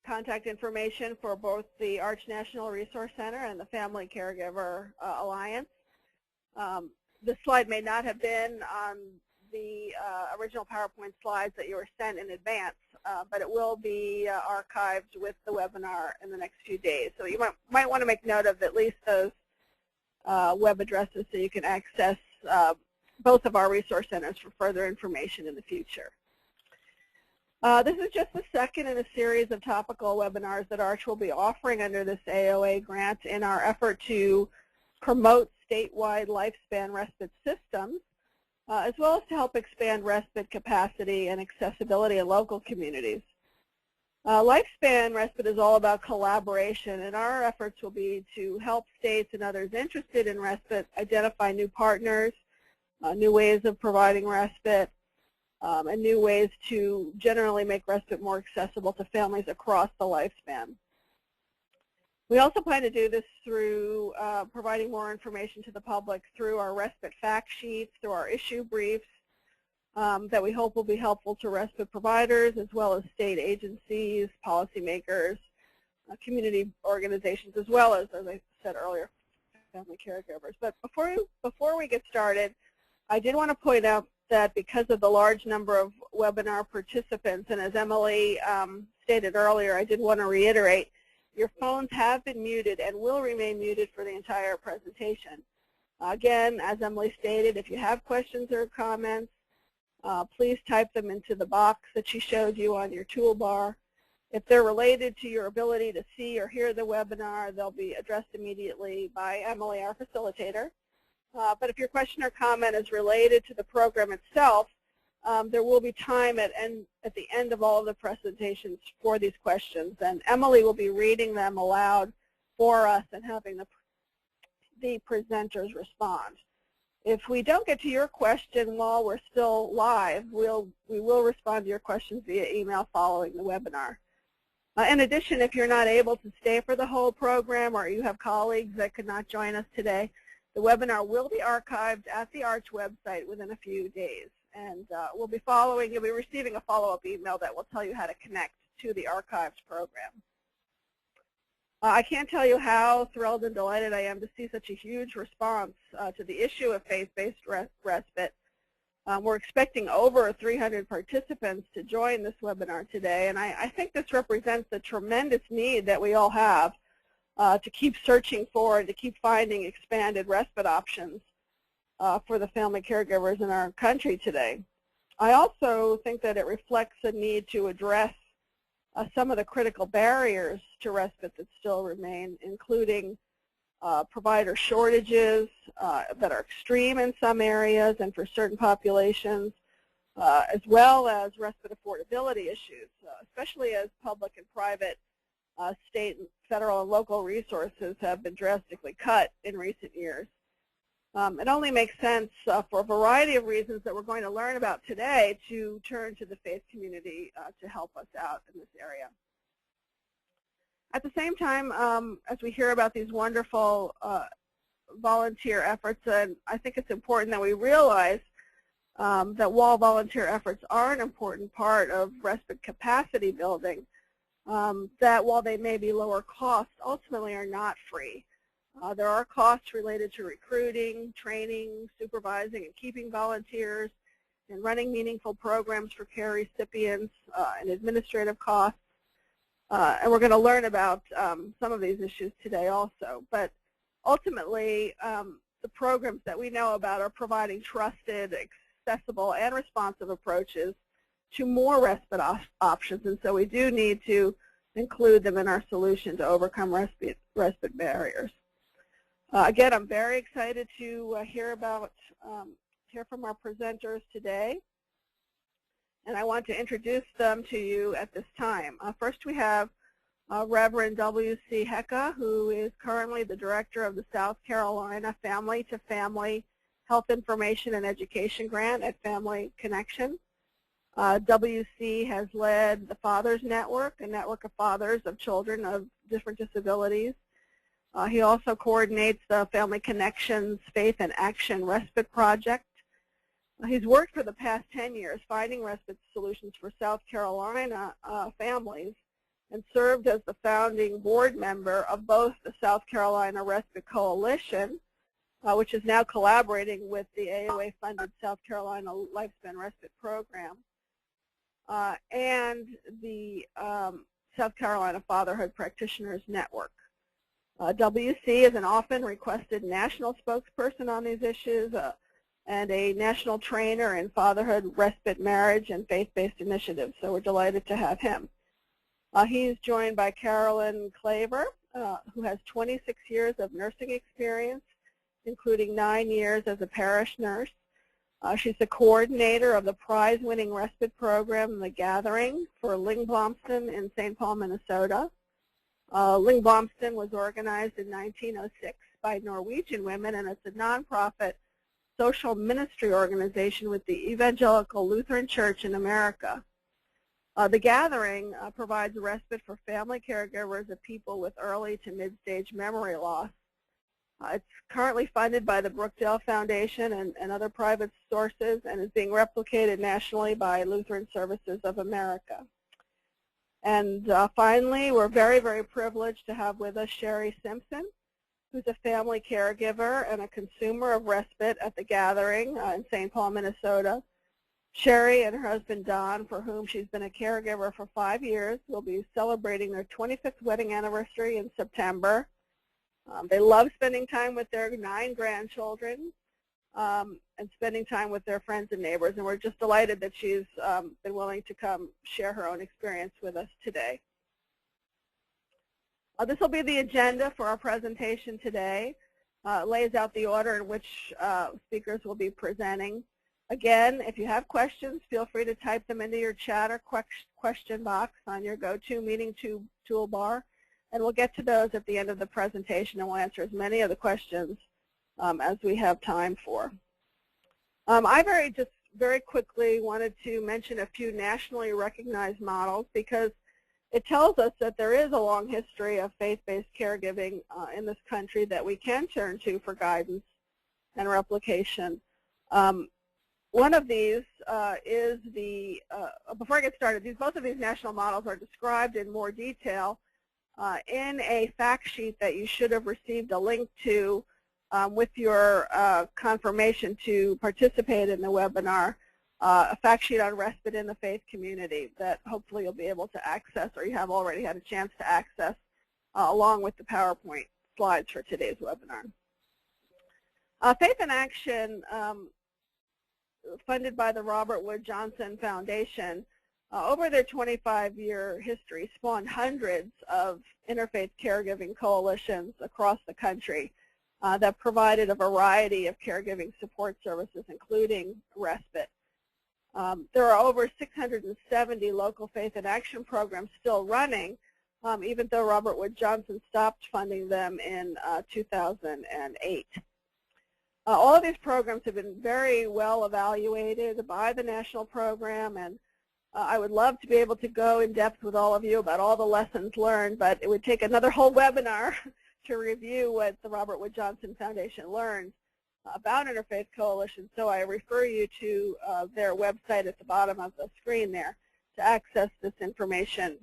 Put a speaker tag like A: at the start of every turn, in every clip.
A: contact information for both the Arch National Resource Center and the Family Caregiver Alliance. This slide may not have been on the original PowerPoint slides that you were sent in advance, but it will be archived with the webinar in the next few days. So you might want to make note of at least those web addresses so you can access both of our resource centers for further information in the future. This is just the second in a series of topical webinars that Arch will be offering under this AOA grant in our effort to promote statewide lifespan respite systems, as well as to help expand respite capacity and accessibility in local communities. Lifespan respite is all about collaboration, and our efforts will be to help states and others interested in respite identify new partners, new ways of providing respite, and new ways to generally make respite more accessible to families across the lifespan. We also plan to do this through providing more information to the public through our respite fact sheets, through our issue briefs that we hope will be helpful to respite providers as well as state agencies, policymakers, community organizations, as well as I said earlier, family caregivers. But before we get started, I did want to point out that because of the large number of webinar participants, and as Emily stated earlier, I did want to reiterate, your phones have been muted and will remain muted for the entire presentation. Again, as Emily stated, if you have questions or comments, please type them into the box that she showed you on your toolbar. If they're related to your ability to see or hear the webinar, they'll be addressed immediately by Emily, our facilitator. But if your question or comment is related to the program itself, there will be time at the end of all of the presentations for these questions, and Emily will be reading them aloud for us and having the presenters respond. If we don't get to your question while we're still live, we will respond to your questions via email following the webinar. In addition, if you're not able to stay for the whole program or you have colleagues that could not join us today, the webinar will be archived at the Arch website within a few days. And you'll be receiving a follow-up email that will tell you how to connect to the archived program. I can't tell you how thrilled and delighted I am to see such a huge response to the issue of faith-based respite. We're expecting over 300 participants to join this webinar today, and I think this represents a tremendous need that we all have to keep searching for and to keep finding expanded respite options for the family caregivers in our country today. I also think that it reflects a need to address some of the critical barriers to respite that still remain, including provider shortages that are extreme in some areas and for certain populations, as well as respite affordability issues, especially as public and private state, federal, and local resources have been drastically cut in recent years. It only makes sense for a variety of reasons that we're going to learn about today to turn to the faith community to help us out in this area. At the same time, as we hear about these wonderful volunteer efforts, and I think it's important that we realize that while volunteer efforts are an important part of respite capacity building, that while they may be lower cost, ultimately are not free. There are costs related to recruiting, training, supervising, and keeping volunteers, and running meaningful programs for care recipients, and administrative costs. And we're going to learn about some of these issues today also. But ultimately, the programs that we know about are providing trusted, accessible, and responsive approaches to more respite options. And so we do need to include them in our solution to overcome respite barriers. Again, I'm very excited to hear from our presenters today, and I want to introduce them to you at this time. First, we have Reverend W.C. Hecka, who is currently the director of the South Carolina Family to Family Health Information and Education Grant at Family Connection. W.C. has led the Fathers Network, a network of fathers of children of different disabilities. He also coordinates the Family Connections Faith and Action Respite Project. He's worked for the past 10 years finding respite solutions for South Carolina families and served as the founding board member of both the South Carolina Respite Coalition, which is now collaborating with the AOA-funded South Carolina Lifespan Respite Program, and the South Carolina Fatherhood Practitioners Network. WC is an often requested national spokesperson on these issues and a national trainer in fatherhood, respite, marriage, and faith-based initiatives, so we're delighted to have him. He's joined by Carolyn Claver, who has 26 years of nursing experience, including 9 years as a parish nurse. She's the coordinator of the prize-winning respite program, The Gathering, for Lyngblomsten in St. Paul, Minnesota. Lyngblomsten was organized in 1906 by Norwegian women, and it's a nonprofit social ministry organization with the Evangelical Lutheran Church in America. The Gathering provides respite for family caregivers of people with early to mid-stage memory loss. It's currently funded by the Brookdale Foundation and other private sources, and is being replicated nationally by Lutheran Services of America. And finally, we're very, very privileged to have with us Sherry Simpson, who's a family caregiver and a consumer of respite at The Gathering in St. Paul, Minnesota. Sherry and her husband Don, for whom she's been a caregiver for 5 years, will be celebrating their 25th wedding anniversary in September. They love spending time with their 9 grandchildren and spending time with their friends and neighbors, and we're just delighted that she's been willing to come share her own experience with us today. This will be the agenda for our presentation today. It lays out the order in which speakers will be presenting. Again, if you have questions, feel free to type them into your chat or question box on your GoToMeeting toolbar, and we'll get to those at the end of the presentation, and we'll answer as many of the questions as we have time for. I just very quickly wanted to mention a few nationally recognized models, because it tells us that there is a long history of faith-based caregiving in this country that we can turn to for guidance and replication. One of these is the, before I get started, both of these national models are described in more detail in a fact sheet that you should have received a link to with your confirmation to participate in the webinar, a fact sheet on respite in the faith community that hopefully you'll be able to access, or you have already had a chance to access, along with the PowerPoint slides for today's webinar. Faith in Action, funded by the Robert Wood Johnson Foundation, over their 25-year history, spawned hundreds of interfaith caregiving coalitions across the country that provided a variety of caregiving support services, including respite. There are over 670 local faith in action programs still running, even though Robert Wood Johnson stopped funding them in 2008. All of these programs have been very well evaluated by the national program, and I would love to be able to go in depth with all of you about all the lessons learned, but it would take another whole webinar to review what the Robert Wood Johnson Foundation learned about interfaith coalitions, so I refer you to their website at the bottom of the screen there to access this information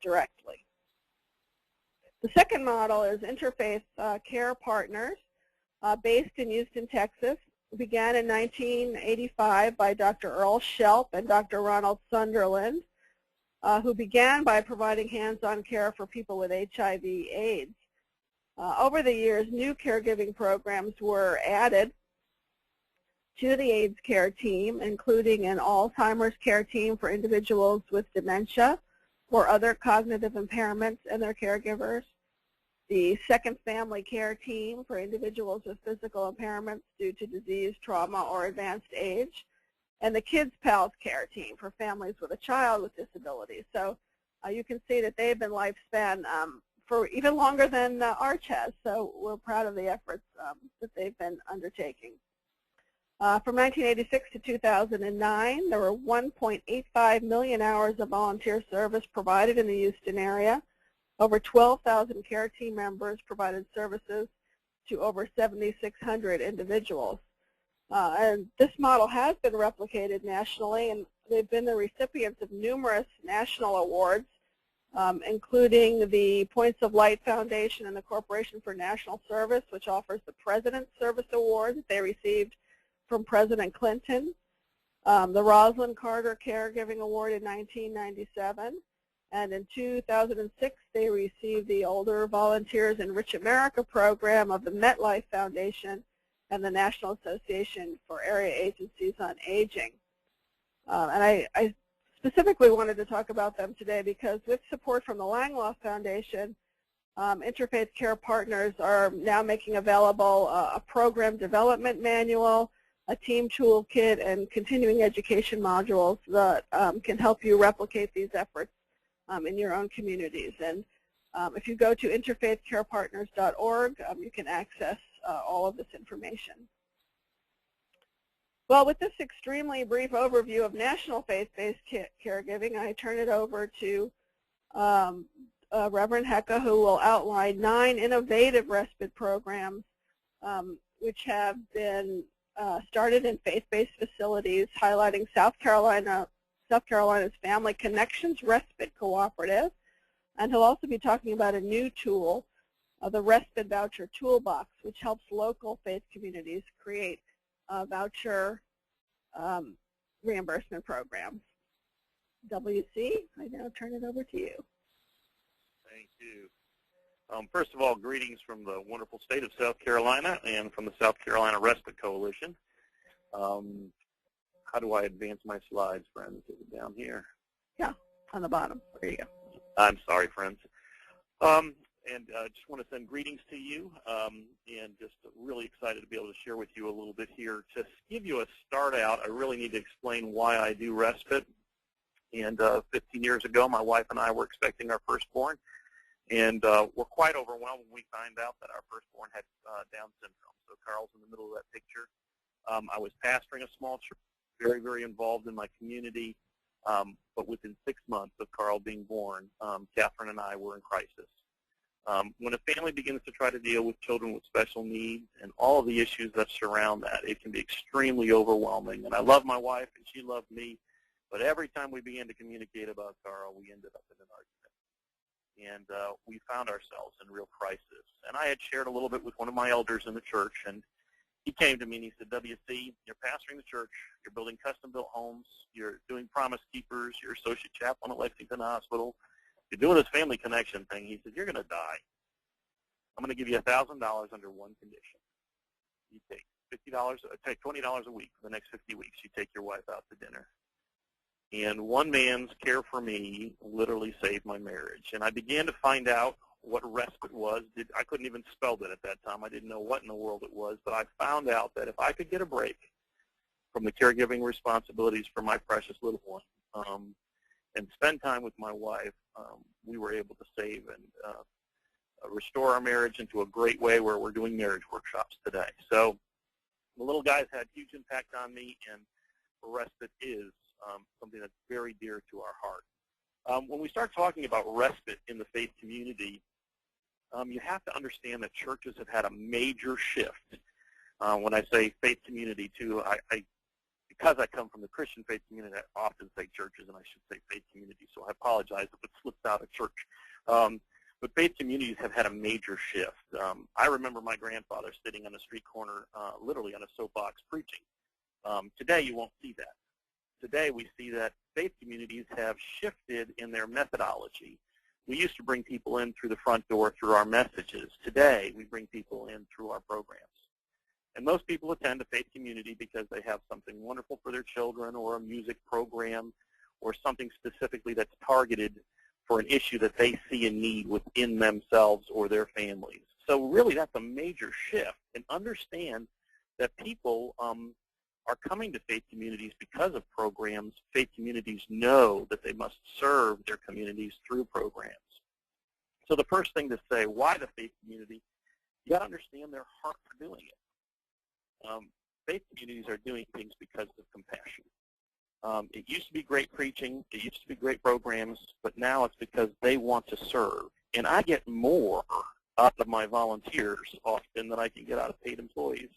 A: directly. The second model is Interfaith Care Partners, based in Houston, Texas. It began in 1985 by Dr. Earl Shelp and Dr. Ronald Sunderland, who began by providing hands-on care for people with HIV/AIDS. Over the years, new caregiving programs were added to the AIDS care team, including an Alzheimer's care team for individuals with dementia or other cognitive impairments and their caregivers, the second family care team for individuals with physical impairments due to disease, trauma, or advanced age, and the Kids Pals care team for families with a child with disabilities. So you can see that they've been lifespan for even longer than ARCH has, so we're proud of the efforts that they've been undertaking. From 1986 to 2009, there were 1.85 million hours of volunteer service provided in the Houston area. Over 12,000 care team members provided services to over 7,600 individuals. And this model has been replicated nationally, and they've been the recipients of numerous national awards, including the Points of Light Foundation and the Corporation for National Service, which offers the President's Service Award that they received from President Clinton, the Rosalind Carter Caregiving Award in 1997, and in 2006 they received the Older Volunteers Enrich America program of the MetLife Foundation and the National Association for Area Agencies on Aging. And I specifically wanted to talk about them today because with support from the Lyngblomsten Foundation, Interfaith Care Partners are now making available a program development manual, a team toolkit, and continuing education modules that can help you replicate these efforts in your own communities. And if you go to interfaithcarepartners.org, you can access all of this information. Well, with this extremely brief overview of national faith-based caregiving, I turn it over to Reverend Hecka, who will outline 9 innovative respite programs which have been started in faith-based facilities, highlighting South Carolina's Family Connections Respite Cooperative. And he'll also be talking about a new tool, the Respite Voucher Toolbox, which helps local faith communities create voucher reimbursement programs. WC, I now turn it over to you.
B: Thank you. First of all, greetings from the wonderful state of South Carolina and from the South Carolina Respite Coalition. How do I advance my slides, friends? Is it down here?
A: Yeah, on the bottom. There you go.
B: I'm sorry, friends. And just want to send greetings to you, and just really excited to be able to share with you a little bit here. To give you a start out, I really need to explain why I do respite. And 15 years ago, my wife and I were expecting our firstborn, and we're quite overwhelmed when we find out that our firstborn had Down syndrome. So Carl's in the middle of that picture. I was pastoring a small church, very, very involved in my community, but within 6 months of Carl being born, Catherine and I were in crisis. When a family begins to try to deal with children with special needs and all of the issues that surround that, it can be extremely overwhelming. And I love my wife, and she loved me, but every time we began to communicate about Carl, we ended up in an argument. And we found ourselves in real crisis. And I had shared a little bit with one of my elders in the church, and he came to me and he said, WC, you're pastoring the church, you're building custom-built homes, you're doing Promise Keepers, you're associate chaplain at Lexington Hospital, you're doing this family connection thing. He said, you're going to die. I'm going to give you $1,000 under one condition. You take take $20 a week for the next 50 weeks. You take your wife out to dinner. And one man's care for me literally saved my marriage. And I began to find out what respite was. I couldn't even spell it at that time. I didn't know what in the world it was. But I found out that if I could get a break from the caregiving responsibilities for my precious little one and spend time with my wife, we were able to save and restore our marriage into a great way where we're doing marriage workshops today. So the little guys had huge impact on me, and respite is something that's very dear to our heart. When we start talking about respite in the faith community, you have to understand that churches have had a major shift. When I say faith community, too, because I come from the Christian faith community, I often say churches, and I should say faith community, so I apologize if it slips out of church. But faith communities have had a major shift. I remember my grandfather sitting on a street corner, literally on a soapbox preaching. Today, you won't see that. Today, we see that faith communities have shifted in their methodology. We used to bring people in through the front door through our messages. Today, we bring people in through our programs. And most people attend a faith community because they have something wonderful for their children, or a music program, or something specifically that's targeted for an issue that they see a need within themselves or their families. So really, that's a major shift. And understand that people are coming to faith communities because of programs. Faith communities know that they must serve their communities through programs. So the first thing to say, why the faith community? You got to understand their heart for doing it. Faith communities are doing things because of compassion. It used to be great preaching, it used to be great programs, but now it's because they want to serve. And I get more out of my volunteers often than I can get out of paid employees,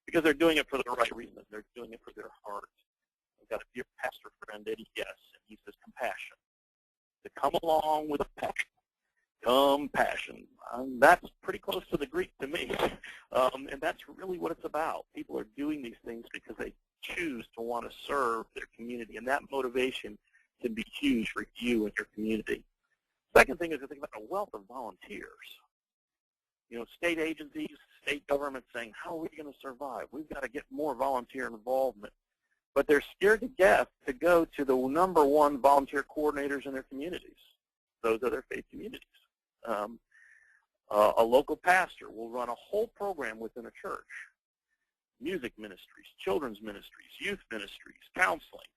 B: because they're doing it for the right reason. They're doing it for their heart. I've got a dear pastor friend, Eddie Guess, and he says compassion. to come along with a passion. Compassion. That's pretty close to the Greek to me. And that's really what it's about. People are doing these things because they choose to want to serve their community, and that motivation can be huge for you and your community. Second thing is to think about a wealth of volunteers. You know, state agencies, state governments saying, how are we going to survive? We've got to get more volunteer involvement. But they're scared to go to the #1 volunteer coordinators in their communities. Those are their faith communities. A local pastor will run a whole program within a church. Music ministries, children's ministries, youth ministries, counseling,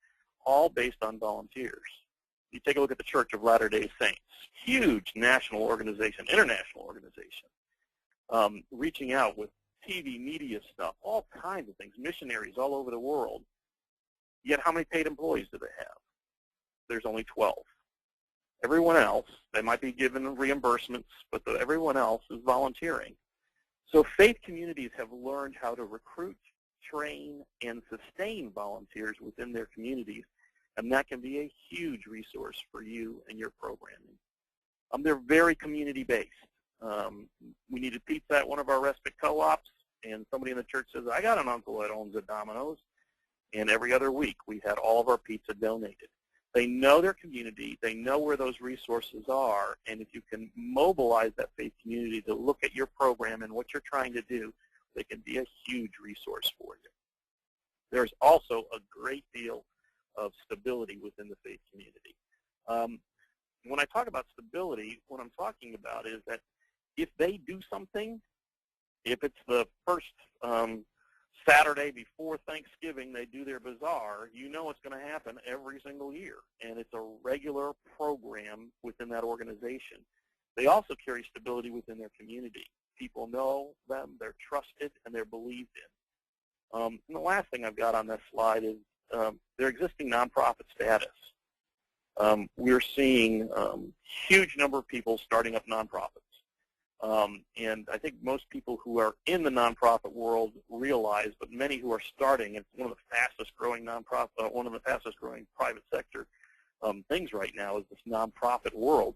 B: all based on volunteers. You take a look at the Church of Latter-day Saints, huge national organization, international organization, reaching out with TV, media stuff, all kinds of things, missionaries all over the world. Yet how many paid employees do they have? There's only 12. Everyone else, they might be given reimbursements, but everyone else is volunteering. So faith communities have learned how to recruit, train, and sustain volunteers within their communities, and that can be a huge resource for you and your programming. They're very community-based. We needed pizza at one of our respite co-ops, and somebody in the church says, I got an uncle that owns a Domino's, and every other week we had all of our pizza donated. They know their community, they know where those resources are, and if you can mobilize that faith community to look at your program and what you're trying to do, they can be a huge resource for you. There's also a great deal of stability within the faith community. When I talk about stability, what I'm talking about is that if they do something, if it's the first Saturday before Thanksgiving they do their bazaar, you know it's going to happen every single year, and it's a regular program within that organization. They also carry stability within their community. People know them, they're trusted, and they're believed in. And the last thing I've got on this slide is their existing nonprofit status. We're seeing a huge number of people starting up nonprofits. And I think most people who are in the nonprofit world realize, but many who are starting, it's one of the fastest growing nonprofit, one of the fastest growing private sector things right now is this nonprofit world.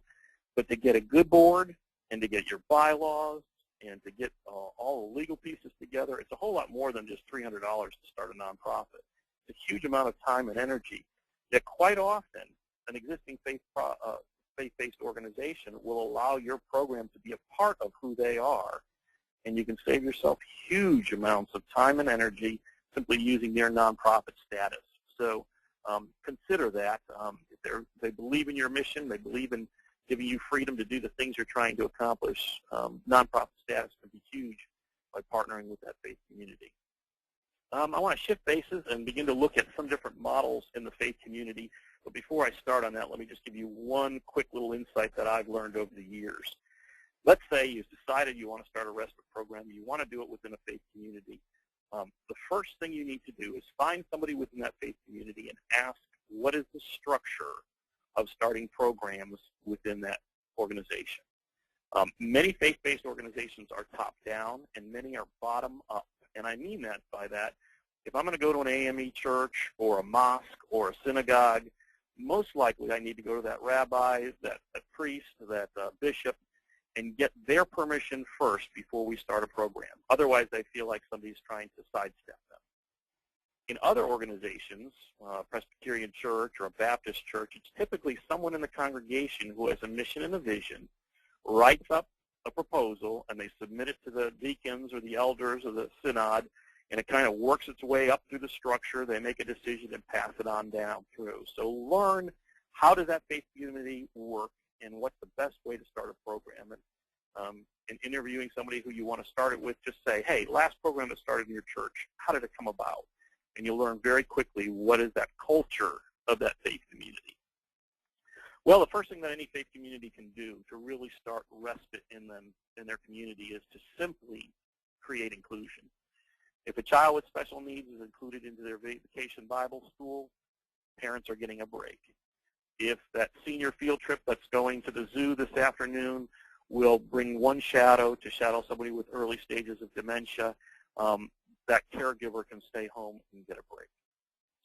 B: But to get a good board and to get your bylaws and to get all the legal pieces together, it's a whole lot more than just $300 to start a nonprofit. It's a huge amount of time and energy. Yet quite often, an existing faith-based organization will allow your program to be a part of who they are, and you can save yourself huge amounts of time and energy simply using their nonprofit status. So consider that. If they believe in your mission, they believe in giving you freedom to do the things you're trying to accomplish, nonprofit status can be huge by partnering with that faith community. I want to shift bases and begin to look at some different models in the faith community. But before I start on that, let me just give you one quick little insight that I've learned over the years. Let's say you've decided you want to start a respite program. You want to do it within a faith community. The first thing you need to do is find somebody within that faith community and ask, what is the structure of starting programs within that organization? Many faith-based organizations are top-down, and many are bottom-up. And I mean that by that, if I'm going to go to an AME church or a mosque or a synagogue, most likely I need to go to that rabbi, that priest, that bishop, and get their permission first before we start a program. Otherwise, they feel like somebody's trying to sidestep them. In other organizations, Presbyterian church or a Baptist church, it's typically someone in the congregation who has a mission and a vision, writes up a proposal, and they submit it to the deacons or the elders or the synod, and it kind of works its way up through the structure. They make a decision and pass it on down through. So learn, how does that faith community work, and what's the best way to start a program? And in interviewing somebody who you want to start it with, just say, hey, last program that started in your church, how did it come about? And you'll learn very quickly what is that culture of that faith community. Well, the first thing that any faith community can do to really start respite in their community is to simply create inclusion. If a child with special needs is included into their vacation Bible school, parents are getting a break. If that senior field trip that's going to the zoo this afternoon will bring one shadow to shadow somebody with early stages of dementia, that caregiver can stay home and get a break.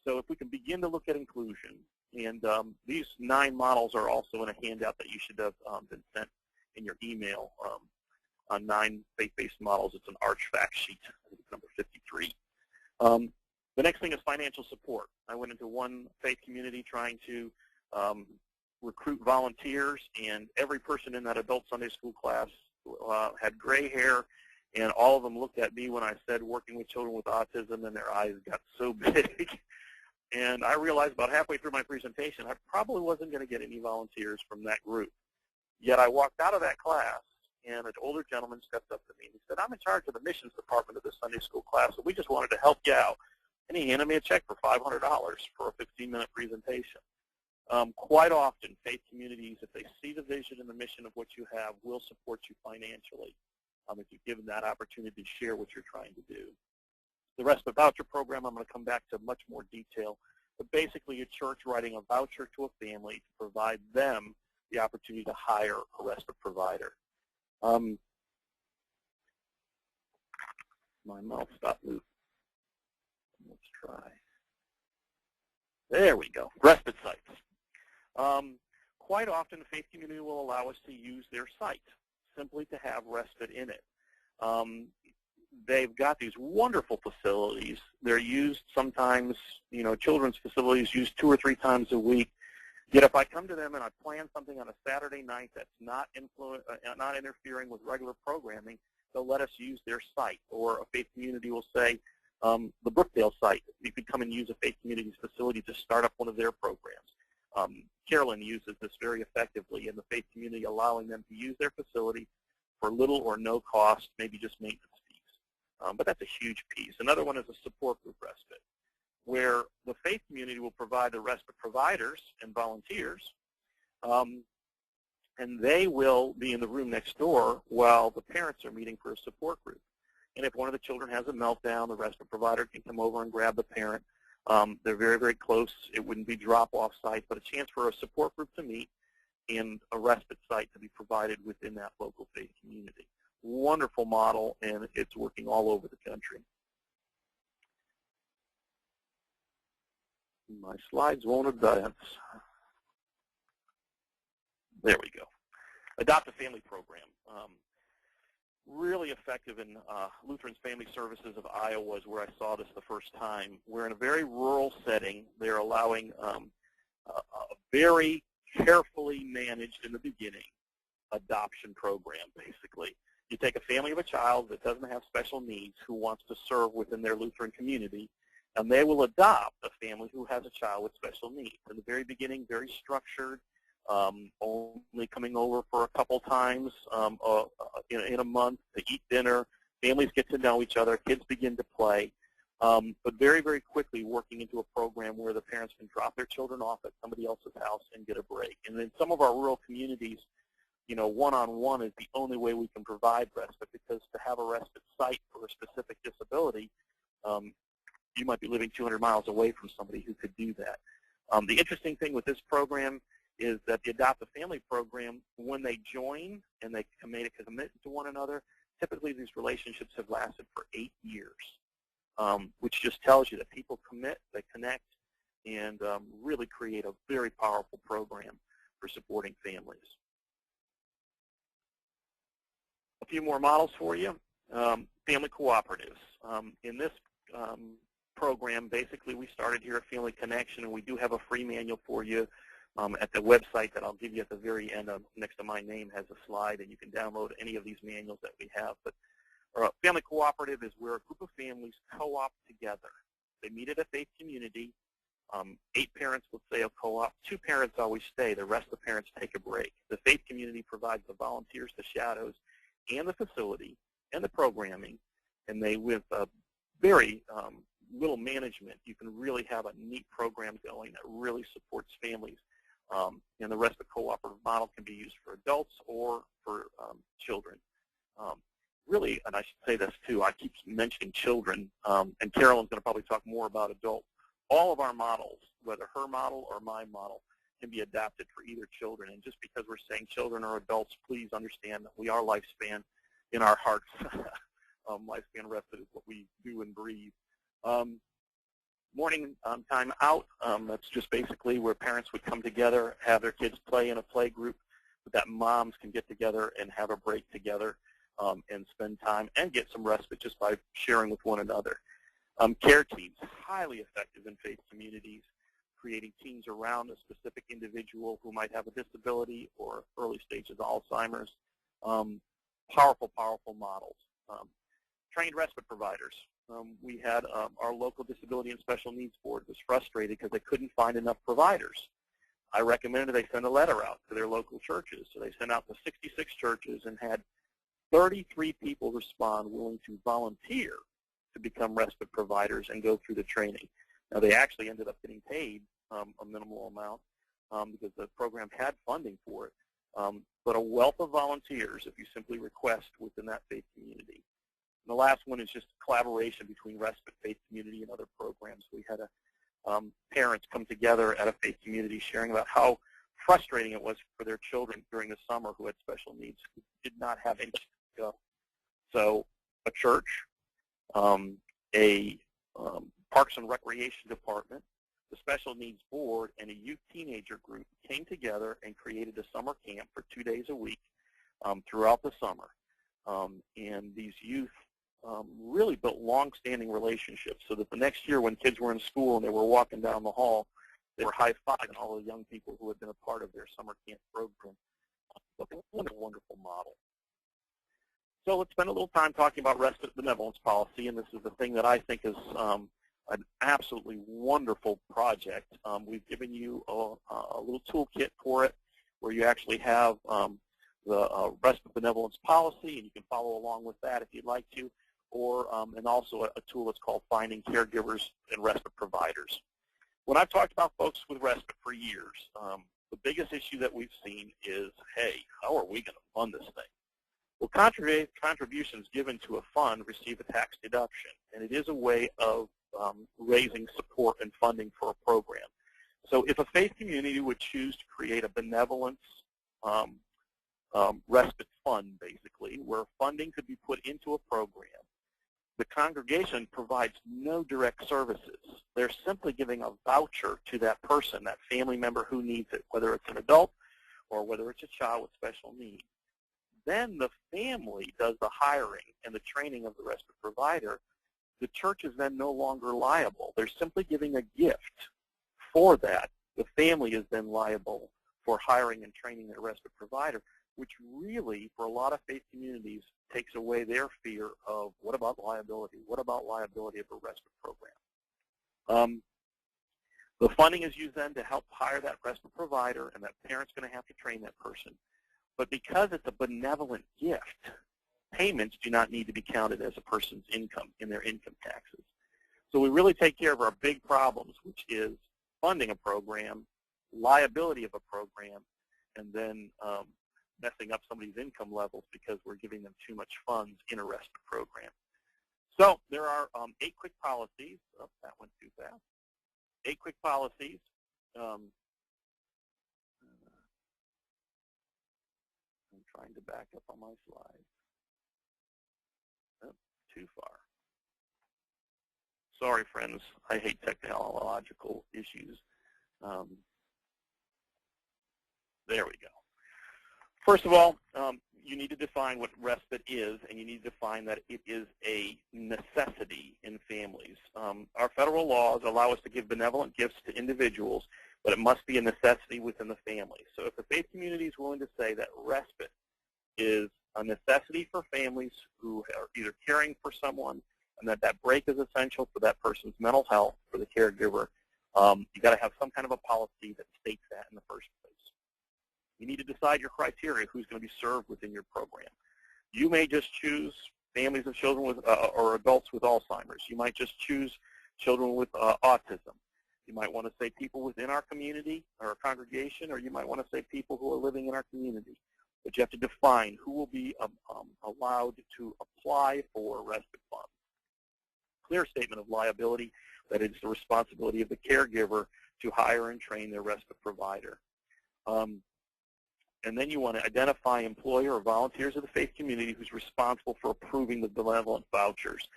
B: So if we can begin to look at inclusion, And these 9 models are also in a handout that you should have been sent in your email on 9 faith-based models. It's an Arch fact sheet, I think it's number 53. The next thing is financial support. I went into one faith community trying to recruit volunteers, and every person in that adult Sunday school class had gray hair, and all of them looked at me when I said working with children with autism, and their eyes got so big. And I realized about halfway through my presentation I probably wasn't going to get any volunteers from that group. Yet I walked out of that class, and an older gentleman stepped up to me and he said, "I'm in charge of the missions department of this Sunday school class, so we just wanted to help you out." And he handed me a check for $500 for a 15-minute presentation. Quite often, faith communities, if they see the vision and the mission of what you have, will support you financially if you give them that opportunity to share what you're trying to do. The Respite Voucher program, I'm going to come back to much more detail, but basically a church writing a voucher to a family to provide them the opportunity to hire a respite provider. My mouse stopped moving. Let's try. There we go. Respite sites. Quite often, the faith community will allow us to use their site simply to have respite in it. They've got these wonderful facilities. They're used sometimes, children's facilities used 2 or 3 times a week. Yet if I come to them and I plan something on a Saturday night that's not interfering with regular programming, they'll let us use their site. Or a faith community will say, the Brookdale site, you could come and use a faith community's facility to start up one of their programs. Carolyn uses this very effectively in the faith community, allowing them to use their facility for little or no cost, maybe just maintenance fees. But that's a huge piece. Another one is a support group respite, where the faith community will provide the respite providers and volunteers, and they will be in the room next door while the parents are meeting for a support group. And if one of the children has a meltdown, the respite provider can come over and grab the parent. They're very, very close. It wouldn't be drop-off site, but a chance for a support group to meet and a respite site to be provided within that local faith community. Wonderful model, and it's working all over the country. My slides won't advance. There we go. Adopt a Family program. Really effective in Lutheran Services of Iowa is where I saw this the first time. We're in a very rural setting. They're allowing a very carefully managed, in the beginning, adoption program, basically. You take a family of a child that doesn't have special needs who wants to serve within their Lutheran community, and they will adopt a family who has a child with special needs. In the very beginning, very structured, only coming over for a couple times in a month to eat dinner. Families get to know each other. Kids begin to play. But very, very quickly working into a program where the parents can drop their children off at somebody else's house and get a break. And in some of our rural communities, one-on-one is the only way we can provide respite, because to have a respite site for a specific disability, you might be living 200 miles away from somebody who could do that. The interesting thing with this program is that the Adopt a Family program, when they join and they commit to one another, typically these relationships have lasted for 8 years, which just tells you that people commit, they connect, and really create a very powerful program for supporting families. A few more models for you. Family cooperatives. In this program, basically we started here at Family Connection, and we do have a free manual for you at the website that I'll give you at the very end. Next to my name has a slide, and you can download any of these manuals that we have. But Family Cooperative is where a group of families co-op together. They meet at a faith community. 8 parents will say a co-op. 2 parents always stay. The rest of the parents take a break. The faith community provides the volunteers, the shadows, and the facility and the programming, and they, with very little management, you can really have a neat program going that really supports families. And the respite cooperative model can be used for adults or for children. Really, and I should say this too, I keep mentioning children, and Carolyn's going to probably talk more about adults. All of our models, whether her model or my model, can be adapted for either children. And just because we're saying children or adults, please understand that we are lifespan in our hearts. Lifespan respite is what we do and breathe. morning time out. That's just basically where parents would come together, have their kids play in a play group, but that moms can get together and have a break together and spend time and get some respite just by sharing with one another. Care teams, highly effective in faith communities, creating teams around a specific individual who might have a disability or early stages of Alzheimer's. Powerful, powerful models. Trained respite providers. We had our local disability and special needs board was frustrated because they couldn't find enough providers. I recommended they send a letter out to their local churches. So they sent out to 66 churches and had 33 people respond willing to volunteer to become respite providers and go through the training. Now, they actually ended up getting paid a minimal amount because the program had funding for it, but a wealth of volunteers if you simply request within that faith community. And the last one is just collaboration between respite, faith community, and other programs. We had parents come together at a faith community sharing about how frustrating it was for their children during the summer who had special needs, who did not have any to go. So a church, a Parks and Recreation Department, the Special Needs Board, and a youth teenager group came together and created a summer camp for 2 days a week throughout the summer. And these youth really built long-standing relationships so that the next year when kids were in school and they were walking down the hall, they were high-fiving all the young people who had been a part of their summer camp program. What a wonderful model. So let's spend a little time talking about respite benevolence policy, and this is the thing that I think is an absolutely wonderful project. We've given you a little toolkit for it where you actually have the respite benevolence policy, and you can follow along with that if you'd like to, or and also a tool that's called Finding Caregivers and Respite Providers. When I've talked about folks with respite for years, the biggest issue that we've seen is, hey, how are we going to fund this thing? Well, contributions given to a fund receive a tax deduction, and it is a way of raising support and funding for a program. So if a faith community would choose to create a benevolence respite fund, basically, where funding could be put into a program, the congregation provides no direct services. They're simply giving a voucher to that person, that family member who needs it, whether it's an adult or whether it's a child with special needs. Then the family does the hiring and the training of the respite provider. The church is then no longer liable. They're simply giving a gift for that. The family is then liable for hiring and training their respite provider, which really, for a lot of faith communities, takes away their fear of what about liability? What about liability of a respite program? The funding is used then to help hire that respite provider, and that parent's going to have to train that person. But because it's a benevolent gift, payments do not need to be counted as a person's income in their income taxes. So we really take care of our big problems, which is funding a program, liability of a program, and then messing up somebody's income levels because we're giving them too much funds in a respite program. So there are 8 quick policies. Oh, that went too fast. 8 quick policies. I'm trying to back up on my slides. Oh, too far. Sorry, friends. I hate technological issues. There we go. First of all, you need to define what respite is, and you need to define that it is a necessity in families. Our federal laws allow us to give benevolent gifts to individuals, but it must be a necessity within the family. So if the faith community is willing to say that respite is a necessity for families who are either caring for someone, and that break is essential for that person's mental health, for the caregiver, you got to have some kind of a policy that states that in the first place. You need to decide your criteria, who's going to be served within your program. You may just choose families of children with or adults with Alzheimer's. You might just choose children with autism. You might want to say people within our community or our congregation, or you might want to say people who are living in our community. But you have to define who will be allowed to apply for respite funds. Clear statement of liability, that it's the responsibility of the caregiver to hire and train their respite provider. And then you want to identify employer or volunteers of the faith community who's responsible for approving the benevolent vouchers.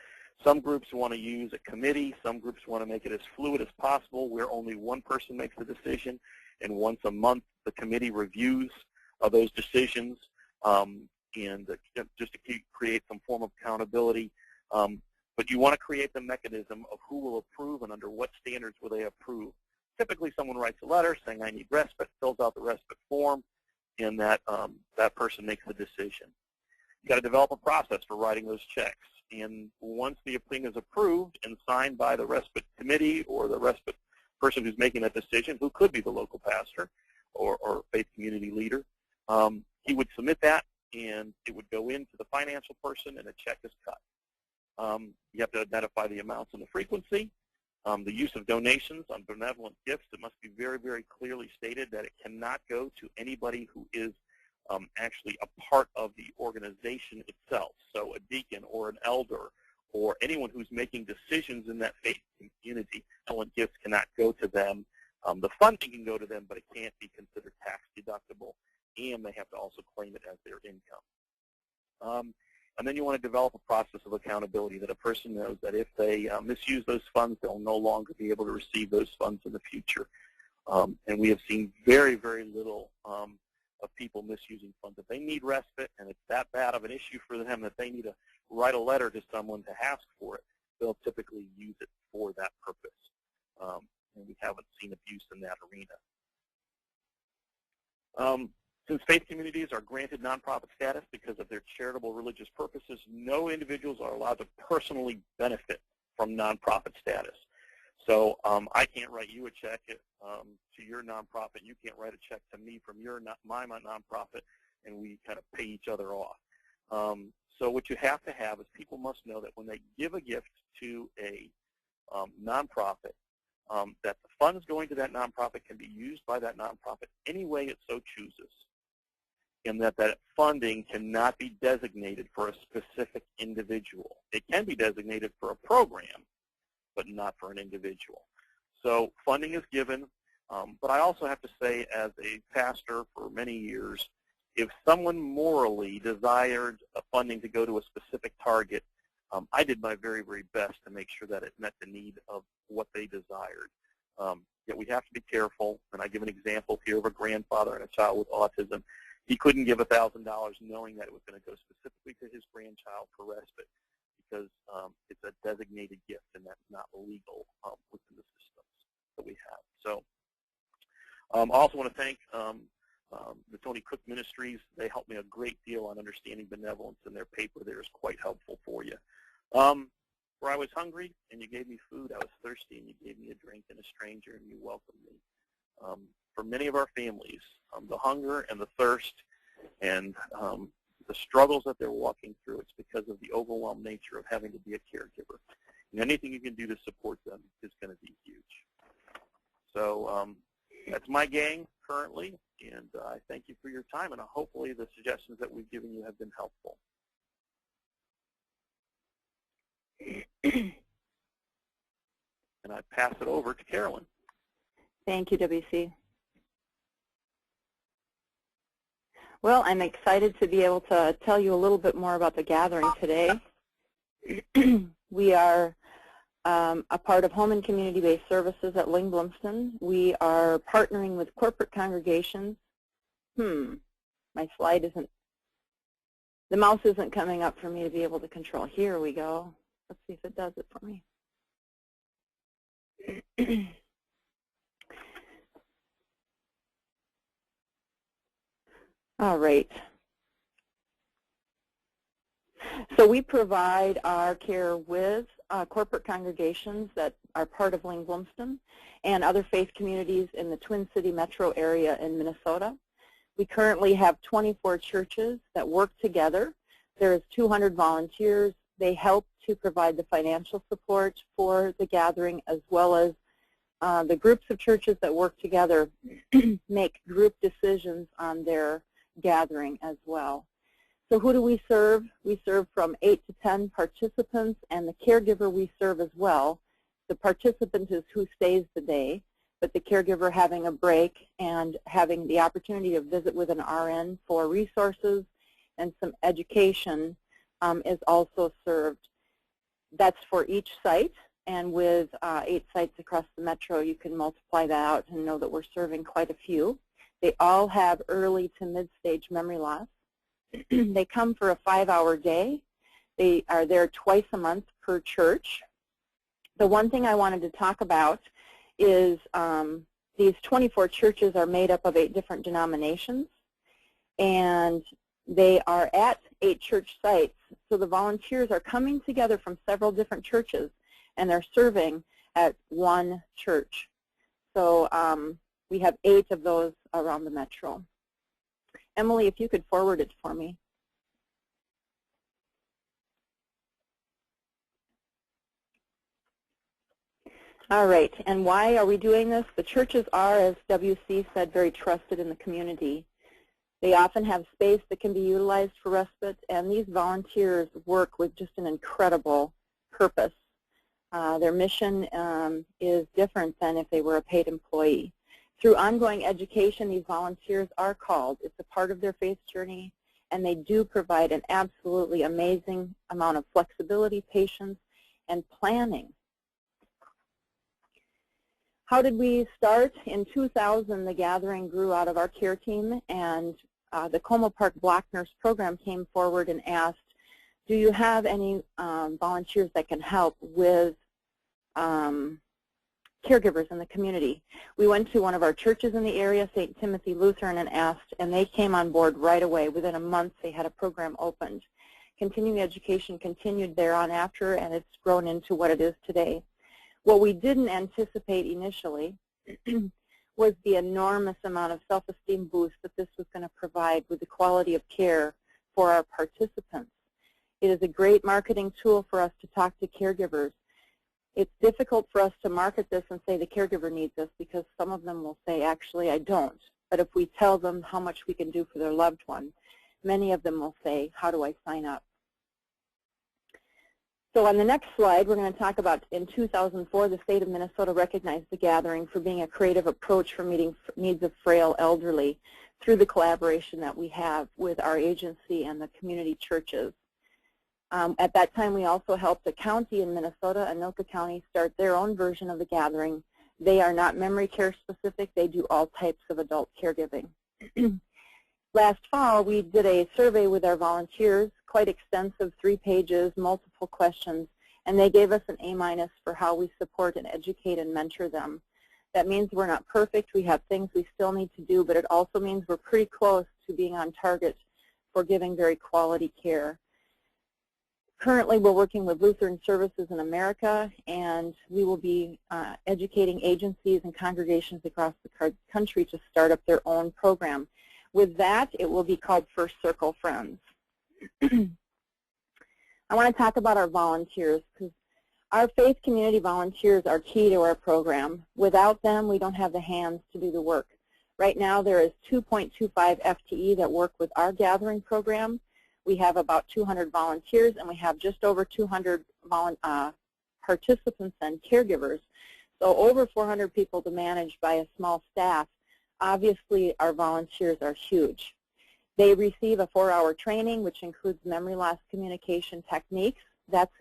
B: Some groups want to use a committee. Some groups want to make it as fluid as possible, where only one person makes the decision, and once a month the committee reviews those decisions, and just to create some form of accountability. But you want to create the mechanism of who will approve and under what standards will they approve. Typically, someone writes a letter saying, I need respite, fills out the respite form, and that person makes the decision. You've got to develop a process for writing those checks. And once the thing is approved and signed by the respite committee or the respite person who's making that decision, who could be the local pastor or faith community leader, he would submit that, and it would go into the financial person, and a check is cut. You have to identify the amounts and the frequency. The use of donations on benevolent gifts, it must be very, very clearly stated that it cannot go to anybody who is actually a part of the organization itself. So a deacon or an elder or anyone who's making decisions in that faith community, benevolent gifts cannot go to them. The funding can go to them, but it can't be considered tax deductible, and they have to also claim it as their income. And then you want to develop a process of accountability that a person knows that if they misuse those funds, they'll no longer be able to receive those funds in the future. And we have seen very, very little of people misusing funds. If they need respite and it's that bad of an issue for them that they need to write a letter to someone to ask for it, they'll typically use it for that purpose. And we haven't seen abuse in that arena. Since faith communities are granted nonprofit status because of their charitable religious purposes, no individuals are allowed to personally benefit from nonprofit status. So I can't write you a check to your nonprofit. You can't write a check to me from my nonprofit, and we kind of pay each other off. So what you have to have is people must know that when they give a gift to a nonprofit, that the funds going to that nonprofit can be used by that nonprofit any way it so chooses, and that funding cannot be designated for a specific individual. It can be designated for a program, but not for an individual. So funding is given, but I also have to say, as a pastor for many years, if someone morally desired funding to go to a specific target, I did my very, very best to make sure that it met the need of what they desired. Yet we have to be careful, and I give an example here of a grandfather and a child with autism. He couldn't give $1,000 knowing that it was going to go specifically to his grandchild for respite, because it's a designated gift, and that's not illegal within the systems that we have. So I also want to thank the Tony Cook Ministries. They helped me a great deal on understanding benevolence, and their paper there is quite helpful for you. Where I was hungry, and you gave me food, I was thirsty, and you gave me a drink, and a stranger, and you welcomed me. For many of our families, the hunger and the thirst and the struggles that they're walking through, it's because of the overwhelmed nature of having to be a caregiver. And anything you can do to support them is going to be huge. So that's my gang currently, and I thank you for your time, and hopefully the suggestions that we've given you have been helpful. And I pass it over to Carolyn.
C: Thank you, WC. Well, I'm excited to be able to tell you a little bit more about the gathering today. We are a part of Home and Community-Based Services at Lyngblomsten. We are partnering with corporate congregations. My slide isn't, the mouse isn't coming up for me to be able to control. Here we go. Let's see if it does it for me. All right. So we provide our care with corporate congregations that are part of Lyngblomsten and other faith communities in the Twin City metro area in Minnesota. We currently have 24 churches that work together. There's 200 volunteers. They help to provide the financial support for the gathering, as well as the groups of churches that work together make group decisions on their gathering as well. So who do we serve? We serve from 8 to 10 participants, and the caregiver we serve as well. The participant is who stays the day, but the caregiver having a break and having the opportunity to visit with an RN for resources and some education is also served. That's for each site, and with 8 sites across the metro, you can multiply that out and know that we're serving quite a few. They all have early to mid-stage memory loss. They come for a 5-hour day. They are there twice a month per church. The one thing I wanted to talk about is these 24 churches are made up of 8 different denominations, and they are at 8 church sites. So the volunteers are coming together from several different churches, and they're serving at one church. So we have 8 of those around the metro. Emily, if you could forward it for me. All right, and why are we doing this? The churches are, as WC said, very trusted in the community. They often have space that can be utilized for respite, and these volunteers work with just an incredible purpose. Their mission is different than if they were a paid employee. Through ongoing education, these volunteers are called. It's a part of their faith journey, and they do provide an absolutely amazing amount of flexibility, patience, and planning. How did we start? In 2000, the gathering grew out of our care team, and the Como Park Block Nurse Program came forward and asked, do you have any volunteers that can help with caregivers in the community? We went to one of our churches in the area, St. Timothy Lutheran, and asked, and they came on board right away. Within a month, they had a program opened. Continuing education continued thereon after, and it's grown into what it is today. What we didn't anticipate initially was the enormous amount of self-esteem boost that this was going to provide with the quality of care for our participants. It is a great marketing tool for us to talk to caregivers. It's difficult for us to market this and say the caregiver needs us, because some of them will say, actually, I don't. But if we tell them how much we can do for their loved one, many of them will say, how do I sign up? So on the next slide, we're going to talk about, in 2004, the state of Minnesota recognized the gathering for being a creative approach for meeting needs of frail elderly through the collaboration that we have with our agency and the community churches. At that time, we also helped a county in Minnesota, Anoka County, start their own version of the gathering. They are not memory care specific. They do all types of adult caregiving. Last fall, we did a survey with our volunteers, quite extensive, 3 pages, multiple questions, and they gave us an A- for how we support and educate and mentor them. That means we're not perfect. We have things we still need to do, but it also means we're pretty close to being on target for giving very quality care. Currently, we're working with Lutheran Services in America, and we will be educating agencies and congregations across the country to start up their own program. With that, it will be called First Circle Friends. I want to talk about our volunteers, because our faith community volunteers are key to our program. Without them, we don't have the hands to do the work. Right now, there is 2.25 FTE that work with our gathering program. We have about 200 volunteers, and we have just over 200 participants and caregivers. So over 400 people to manage by a small staff. Obviously, our volunteers are huge. They receive a 4-hour training, which includes memory loss communication techniques. That's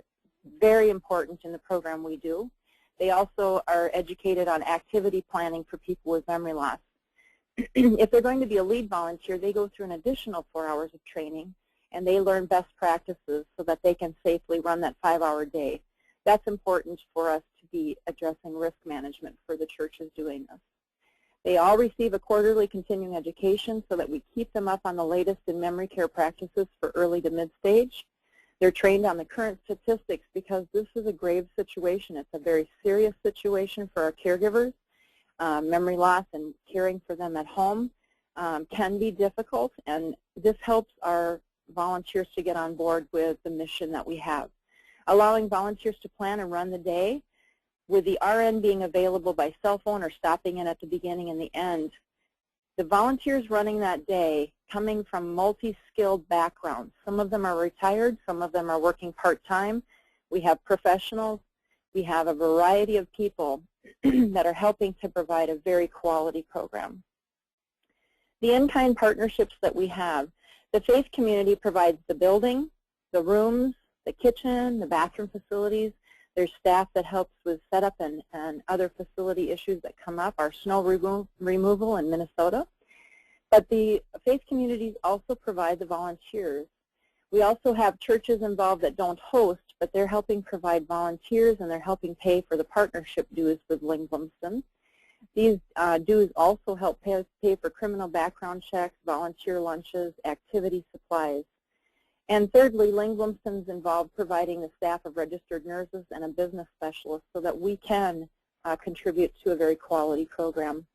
C: very important in the program we do. They also are educated on activity planning for people with memory loss. If they're going to be a lead volunteer, they go through an additional 4 hours of training, and they learn best practices so that they can safely run that 5-hour day. That's important for us to be addressing risk management for the churches doing this. They all receive a quarterly continuing education so that we keep them up on the latest in memory care practices for early to mid-stage. They're trained on the current statistics because this is a grave situation. It's a very serious situation for our caregivers. Memory loss and caring for them at home can be difficult, and this helps our volunteers to get on board with the mission that we have. Allowing volunteers to plan and run the day, with the RN being available by cell phone or stopping in at the beginning and the end, the volunteers running that day coming from multi-skilled backgrounds. Some of them are retired, some of them are working part-time. We have professionals. We have a variety of people that are helping to provide a very quality program. The in-kind partnerships that we have, the faith community provides the building, the rooms, the kitchen, the bathroom facilities. There's staff that helps with setup and other facility issues that come up, our snow removal in Minnesota. But the faith communities also provide the volunteers. We also have churches involved that don't host, but they're helping provide volunteers, and they're helping pay for the partnership dues with Lyngblomsten. These dues also help pay for criminal background checks, volunteer lunches, activity supplies. And thirdly, Lyngblomsten's involved providing the staff of registered nurses and a business specialist so that we can contribute to a very quality program.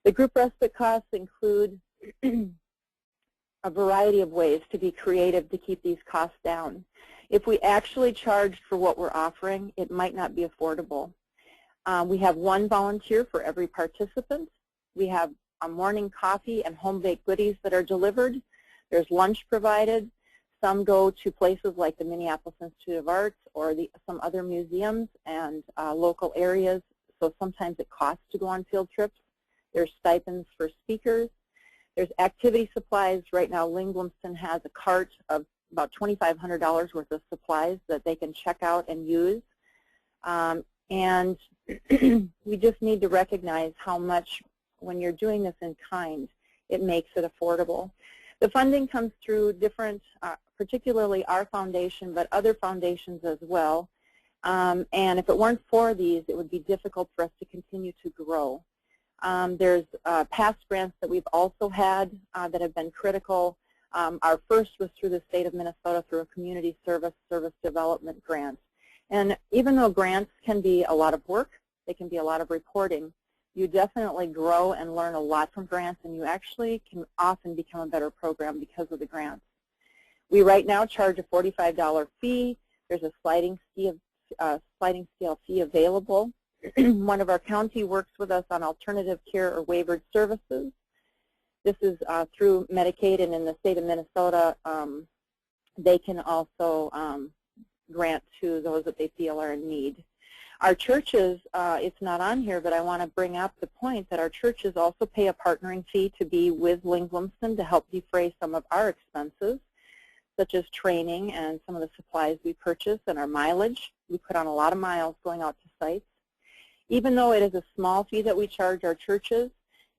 C: The group respite costs include a variety of ways to be creative to keep these costs down. If we actually charged for what we're offering, it might not be affordable. We have one volunteer for every participant. We have a morning coffee and home-baked goodies that are delivered. There's lunch provided. Some go to places like the Minneapolis Institute of Arts or some other museums and local areas, so sometimes it costs to go on field trips. There's stipends for speakers. There's activity supplies. Right now, Lyngblomsten has a cart of about $2,500 worth of supplies that they can check out and use. And we just need to recognize how much, when you're doing this in kind, it makes it affordable. The funding comes through different, particularly our foundation, but other foundations as well. And if it weren't for these, it would be difficult for us to continue to grow. There's past grants that we've also had that have been critical. Our first was through the state of Minnesota through a community service development grant. And even though grants can be a lot of work, they can be a lot of reporting, you definitely grow and learn a lot from grants, and you actually can often become a better program because of the grants. We right now charge a $45 fee. There's a sliding scale fee available. One of our county works with us on alternative care or waivered services. This is through Medicaid, and in the state of Minnesota, they can also grant to those that they feel are in need. Our churches, it's not on here, but I want to bring up the point that our churches also pay a partnering fee to be with Lyngblomsten to help defray some of our expenses, such as training and some of the supplies we purchase and our mileage. We put on a lot of miles going out to sites. Even though it is a small fee that we charge our churches,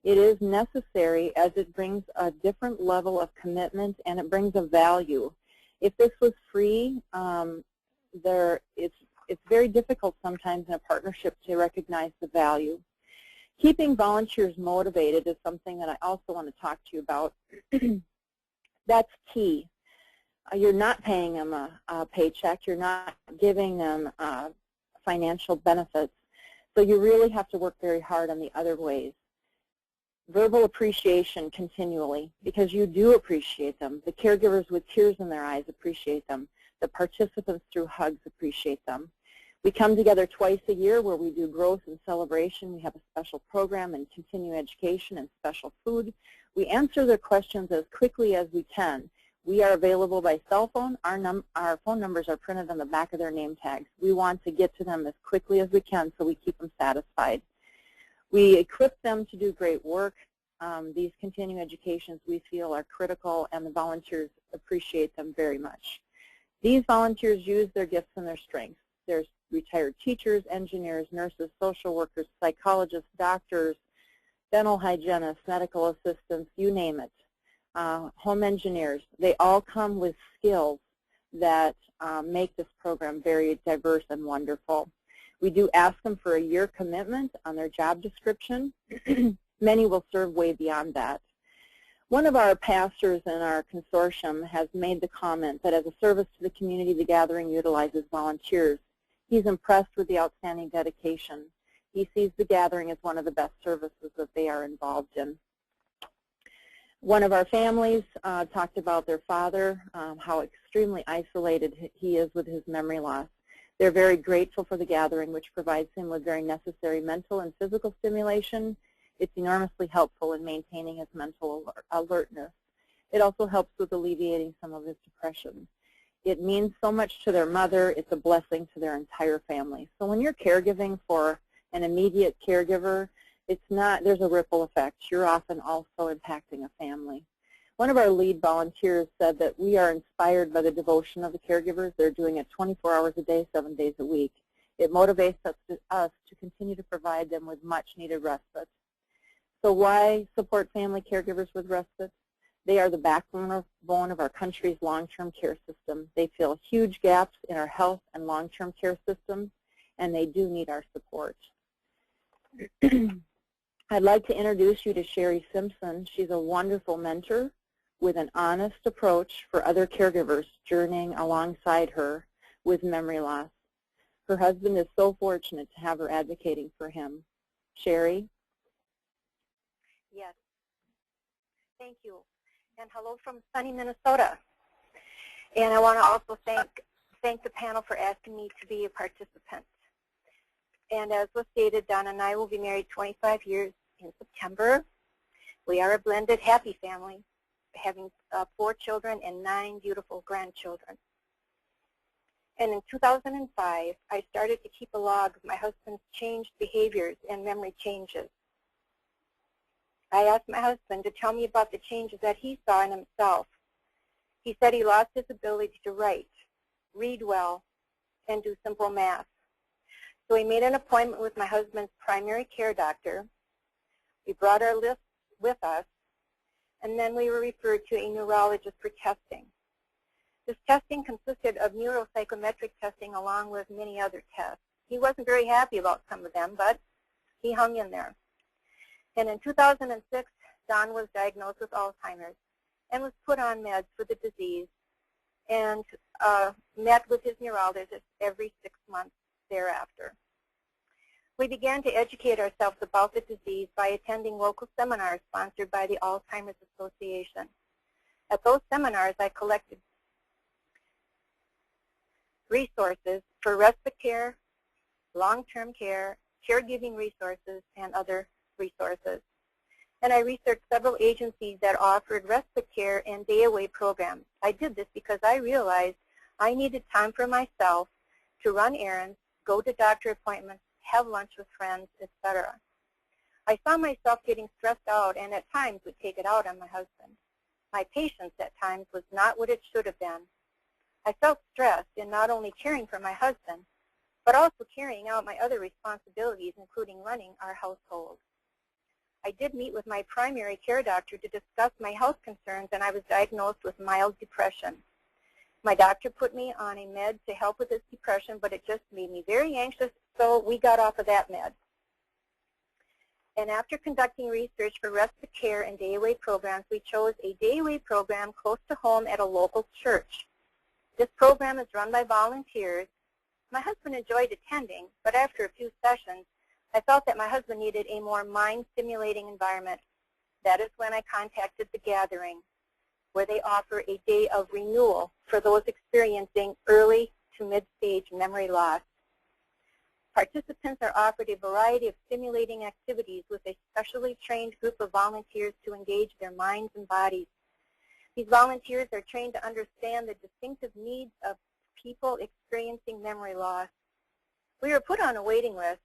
C: it is necessary as it brings a different level of commitment and it brings a value. If this was free, it's very difficult sometimes in a partnership to recognize the value. Keeping volunteers motivated is something that I also want to talk to you about. That's key. You're not paying them a paycheck. You're not giving them financial benefits. So you really have to work very hard on the other ways. Verbal appreciation continually, because you do appreciate them. The caregivers with tears in their eyes appreciate them. The participants through hugs appreciate them. We come together twice a year where we do growth and celebration. We have a special program and continuing education and special food. We answer their questions as quickly as we can. We are available by cell phone. Our phone numbers are printed on the back of their name tags. We want to get to them as quickly as we can so we keep them satisfied. We equip them to do great work. These continuing educations we feel are critical, and the volunteers appreciate them very much. These volunteers use their gifts and their strengths. There's retired teachers, engineers, nurses, social workers, psychologists, doctors, dental hygienists, medical assistants, you name it. Home engineers, they all come with skills that make this program very diverse and wonderful. We do ask them for a year commitment on their job description. Many will serve way beyond that. One of our pastors in our consortium has made the comment that as a service to the community, the gathering utilizes volunteers. He's impressed with the outstanding dedication. He sees the gathering as one of the best services that they are involved in. One of our families talked about their father, how extremely isolated he is with his memory loss. They're very grateful for the gathering, which provides him with very necessary mental and physical stimulation. It's enormously helpful in maintaining his mental alertness. It also helps with alleviating some of his depression. It means so much to their mother. It's a blessing to their entire family. So when you're caregiving for an immediate caregiver, it's not, there's a ripple effect. You're often also impacting a family. One of our lead volunteers said that we are inspired by the devotion of the caregivers. They're doing it 24 hours a day, 7 days a week. It motivates us to continue to provide them with much-needed respite. So why support family caregivers with respite? They are the backbone of our country's long-term care system. They fill huge gaps in our health and long-term care systems, and they do need our support. I'd like to introduce you to Sherry Simpson. She's a wonderful mentor with an honest approach for other caregivers journeying alongside her with memory loss. Her husband is so fortunate to have her advocating for him. Sherry?
D: Yes. Thank you. And hello from sunny Minnesota. And I want to also thank the panel for asking me to be a participant. And as was stated, Don and I will be married 25 years in September. We are a blended, happy family, having 4 children and 9 beautiful grandchildren. And in 2005, I started to keep a log of my husband's changed behaviors and memory changes. I asked my husband to tell me about the changes that he saw in himself. He said he lost his ability to write, read well, and do simple math. So we made an appointment with my husband's primary care doctor. We brought our list with us, and then we were referred to a neurologist for testing. This testing consisted of neuropsychometric testing along with many other tests. He wasn't very happy about some of them, but he hung in there. And in 2006, Don was diagnosed with Alzheimer's and was put on meds for the disease and met with his neurologist every 6 months thereafter. We began to educate ourselves about the disease by attending local seminars sponsored by the Alzheimer's Association. At those seminars, I collected resources for respite care, long-term care, caregiving resources, and other resources. And I researched several agencies that offered respite care and day-away programs. I did this because I realized I needed time for myself to run errands, go to doctor appointments, have lunch with friends, etc. I saw myself getting stressed out and at times would take it out on my husband. My patience at times was not what it should have been. I felt stressed in not only caring for my husband, but also carrying out my other responsibilities, including running our household. I did meet with my primary care doctor to discuss my health concerns, and I was diagnosed with mild depression. My doctor put me on a med to help with this depression, but it just made me very anxious, so we got off of that med. And after conducting research for respite care and day-away programs, we chose a day-away program close to home at a local church. This program is run by volunteers. My husband enjoyed attending, but after a few sessions, I felt that my husband needed a more mind-stimulating environment. That is when I contacted The Gathering, where they offer a day of renewal for those experiencing early to mid-stage memory loss. Participants are offered a variety of stimulating activities with a specially trained group of volunteers to engage their minds and bodies. These volunteers are trained to understand the distinctive needs of people experiencing memory loss. We were put on a waiting list,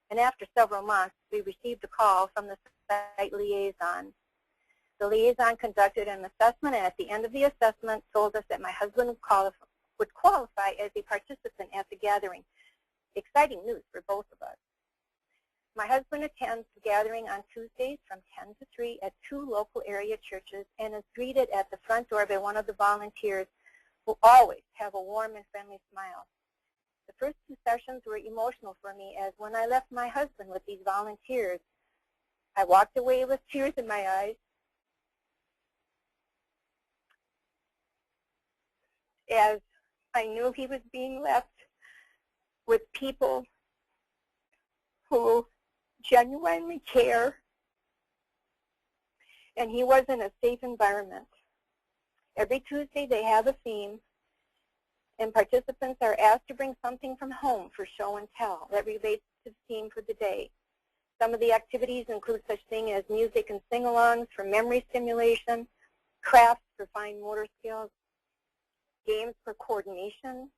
D: and after several months, we received a call from the site liaison. The liaison conducted an assessment, and at the end of the assessment told us that my husband would qualify as a participant at the gathering. Exciting news for both of us. My husband attends the gathering on Tuesdays from 10 to 3 at 2 local area churches and is greeted at the front door by one of the volunteers who always have a warm and friendly smile. The first 2 sessions were emotional for me, as when I left my husband with these volunteers, I walked away with tears in my eyes as I knew he was being left with people who genuinely care, and he was in a safe environment. Every Tuesday they have a theme, and participants are asked to bring something from home for show and tell that relates to the theme for the day. Some of the activities include such things as music and sing-alongs for memory stimulation, crafts for fine motor skills, games for coordination,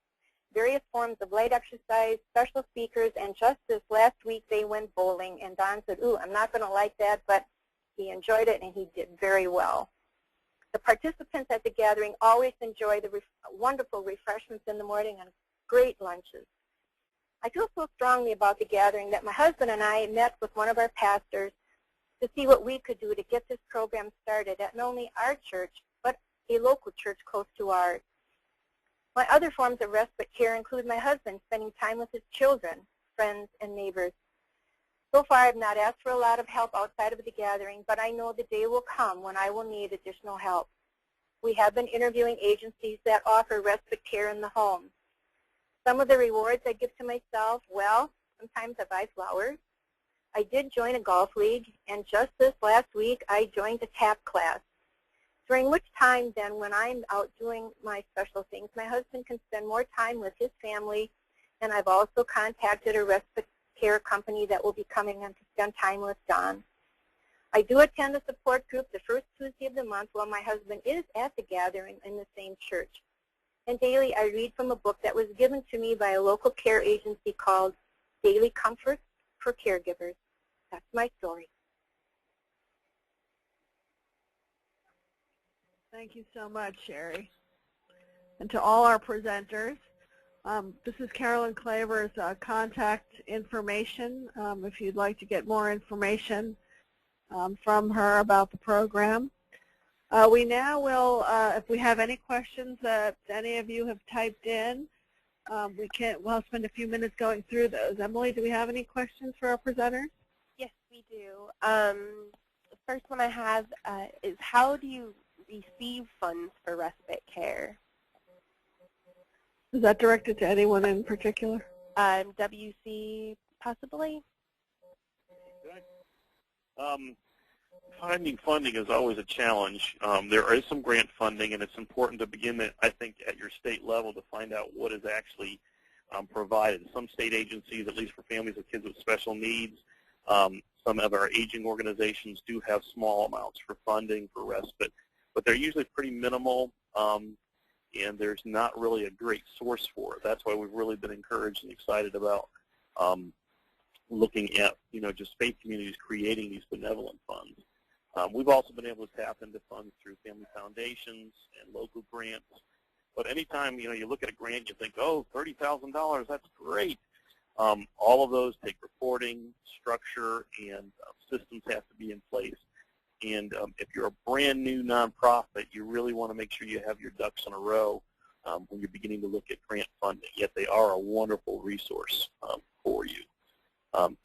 D: various forms of light exercise, special speakers, and just this last week they went bowling, and Don said, ooh, I'm not going to like that, but he enjoyed it and he did very well. The participants at the gathering always enjoy the wonderful refreshments in the morning and great lunches. I feel so strongly about the gathering that my husband and I met with one of our pastors to see what we could do to get this program started at not only our church, but a local church close to ours. My other forms of respite care include my husband spending time with his children, friends, and neighbors. So far, I've not asked for a lot of help outside of the gathering, but I know the day will come when I will need additional help. We have been interviewing agencies that offer respite care in the home. Some of the rewards I give to myself, well, sometimes I buy flowers. I did join a golf league, and just this last week, I joined a tap class. During which time, then, when I'm out doing my special things, my husband can spend more time with his family, and I've also contacted a respite care company that will be coming in to spend time with Don. I do attend a support group the first Tuesday of the month while my husband is at the gathering in the same church. And daily I read from a book that was given to me by a local care agency called Daily Comforts for Caregivers. That's my story.
A: Thank you so much, Sherry. And to all our presenters, this is Carolyn Claver's contact information if you'd like to get more information from her about the program. We now will, if we have any questions that any of you have typed in, we'll spend a few minutes going through those. Emily, do we have any questions for our presenters?
E: Yes, we do. The first one I have is, how do you receive funds for respite care?
A: Is that directed to anyone in particular?
E: WC, possibly?
B: Finding funding is always a challenge. There is some grant funding, and it's important to begin, I think, at your state level to find out what is actually provided. Some state agencies, at least for families with kids with special needs, some of our aging organizations do have small amounts for funding for respite, but they're usually pretty minimal, and there's not really a great source for it. That's why we've really been encouraged and excited about looking at, just faith communities creating these benevolent funds. We've also been able to tap into funds through family foundations and local grants. But anytime, you look at a grant, you think, oh, $30,000, that's great. All of those take reporting, structure, and systems have to be in place. And if you're a brand new nonprofit, you really want to make sure you have your ducks in a row when you're beginning to look at grant funding. Yet they are a wonderful resource for you.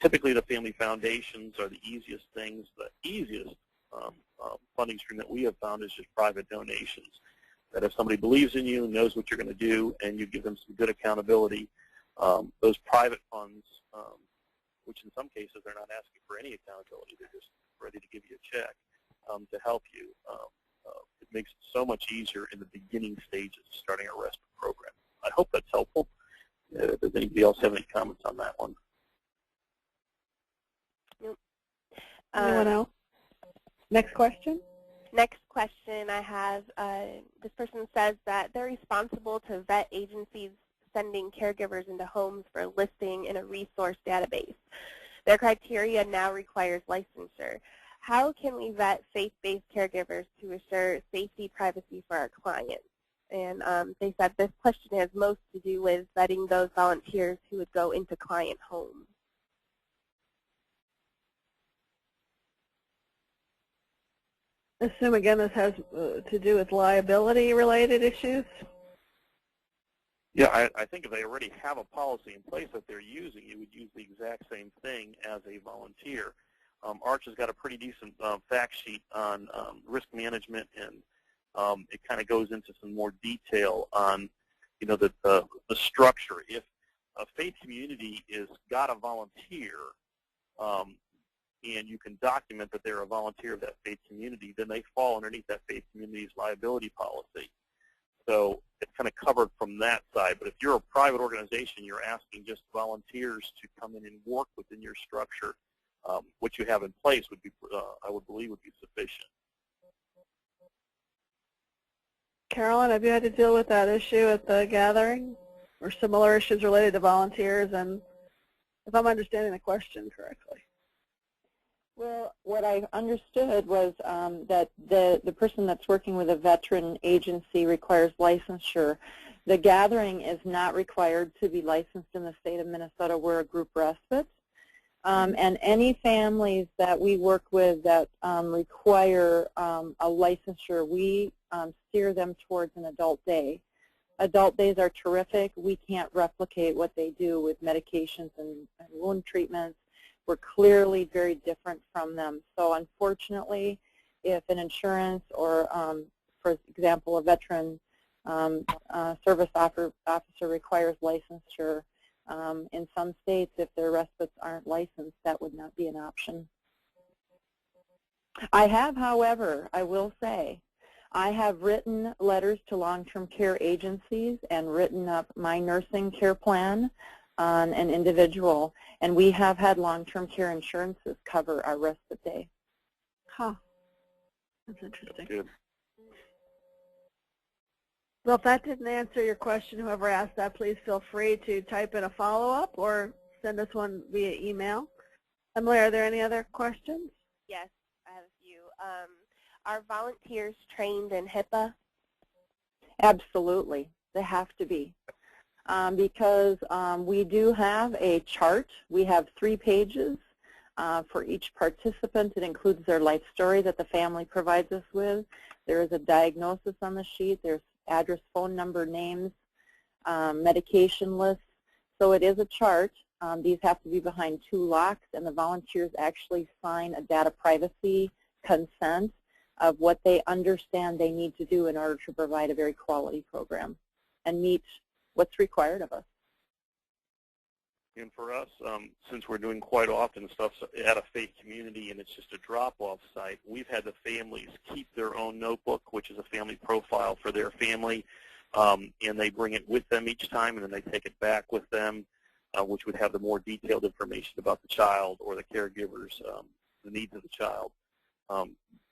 B: Typically, the family foundations are the easiest things. The easiest funding stream that we have found is just private donations. That if somebody believes in you, knows what you're going to do, and you give them some good accountability, those private funds, which in some cases they're not asking for any accountability, they're just ready to give you a check to help you. It makes it so much easier in the beginning stages of starting a respite program. I hope that's helpful. Does anybody else have any comments on that one?
E: Nope.
A: Anyone else? Next question.
E: Next question I have, this person says that they're responsible to vet agencies sending caregivers into homes for listing in a resource database. Their criteria now requires licensure. How can we vet faith-based caregivers to assure safety, privacy for our clients? And they said this question has most to do with vetting those volunteers who would go into client homes.
A: Assume again this has to do with liability-related issues?
B: Yeah, I think if they already have a policy in place that they're using, you would use the exact same thing as a volunteer. Arch has got a pretty decent fact sheet on risk management, and it kind of goes into some more detail on, the structure. If a faith community is got a volunteer, and you can document that they're a volunteer of that faith community, then they fall underneath that faith community's liability policy. So it's kind of covered from that side. But if you're a private organization, you're asking just volunteers to come in and work within your structure, what you have in place would be, I would believe, would be sufficient.
A: Carolyn, have you had to deal with that issue at the gathering, or similar issues related to volunteers? And if I'm understanding the question correctly.
C: Well, what I understood was that the person that's working with a veteran agency requires licensure. The gathering is not required to be licensed in the state of Minnesota. We're a group respite. And any families that we work with that require a licensure, we steer them towards an adult day. Adult days are terrific. We can't replicate what they do with medications and wound treatments. We're clearly very different from them. So unfortunately, if an insurance or, for example, a veteran service officer requires licensure, in some states, if their respites aren't licensed, that would not be an option. I have, however, I will say, I have written letters to long-term care agencies and written up my nursing care plan on an individual, and we have had long-term care insurances cover our respite day.
A: Huh. That's interesting.
B: Good.
A: Well, if that didn't answer your question, whoever asked that, please feel free to type in a follow-up or send us one via email. Emily, are there any other questions?
E: Yes, I have a few. Are volunteers trained in HIPAA?
C: Absolutely. They have to be. Because we do have a chart. We have 3 pages for each participant. It includes their life story that the family provides us with. There is a diagnosis on the sheet. There's address, phone number, names, medication lists. So it is a chart. These have to be behind 2 locks, and the volunteers actually sign a data privacy consent of what they understand they need to do in order to provide a very quality program and meet what's required of us.
B: And for us, since we're doing quite often stuff at a faith community and it's just a drop-off site, we've had the families keep their own notebook, which is a family profile for their family, and they bring it with them each time, and then they take it back with them, which would have the more detailed information about the child or the caregivers, the needs of the child.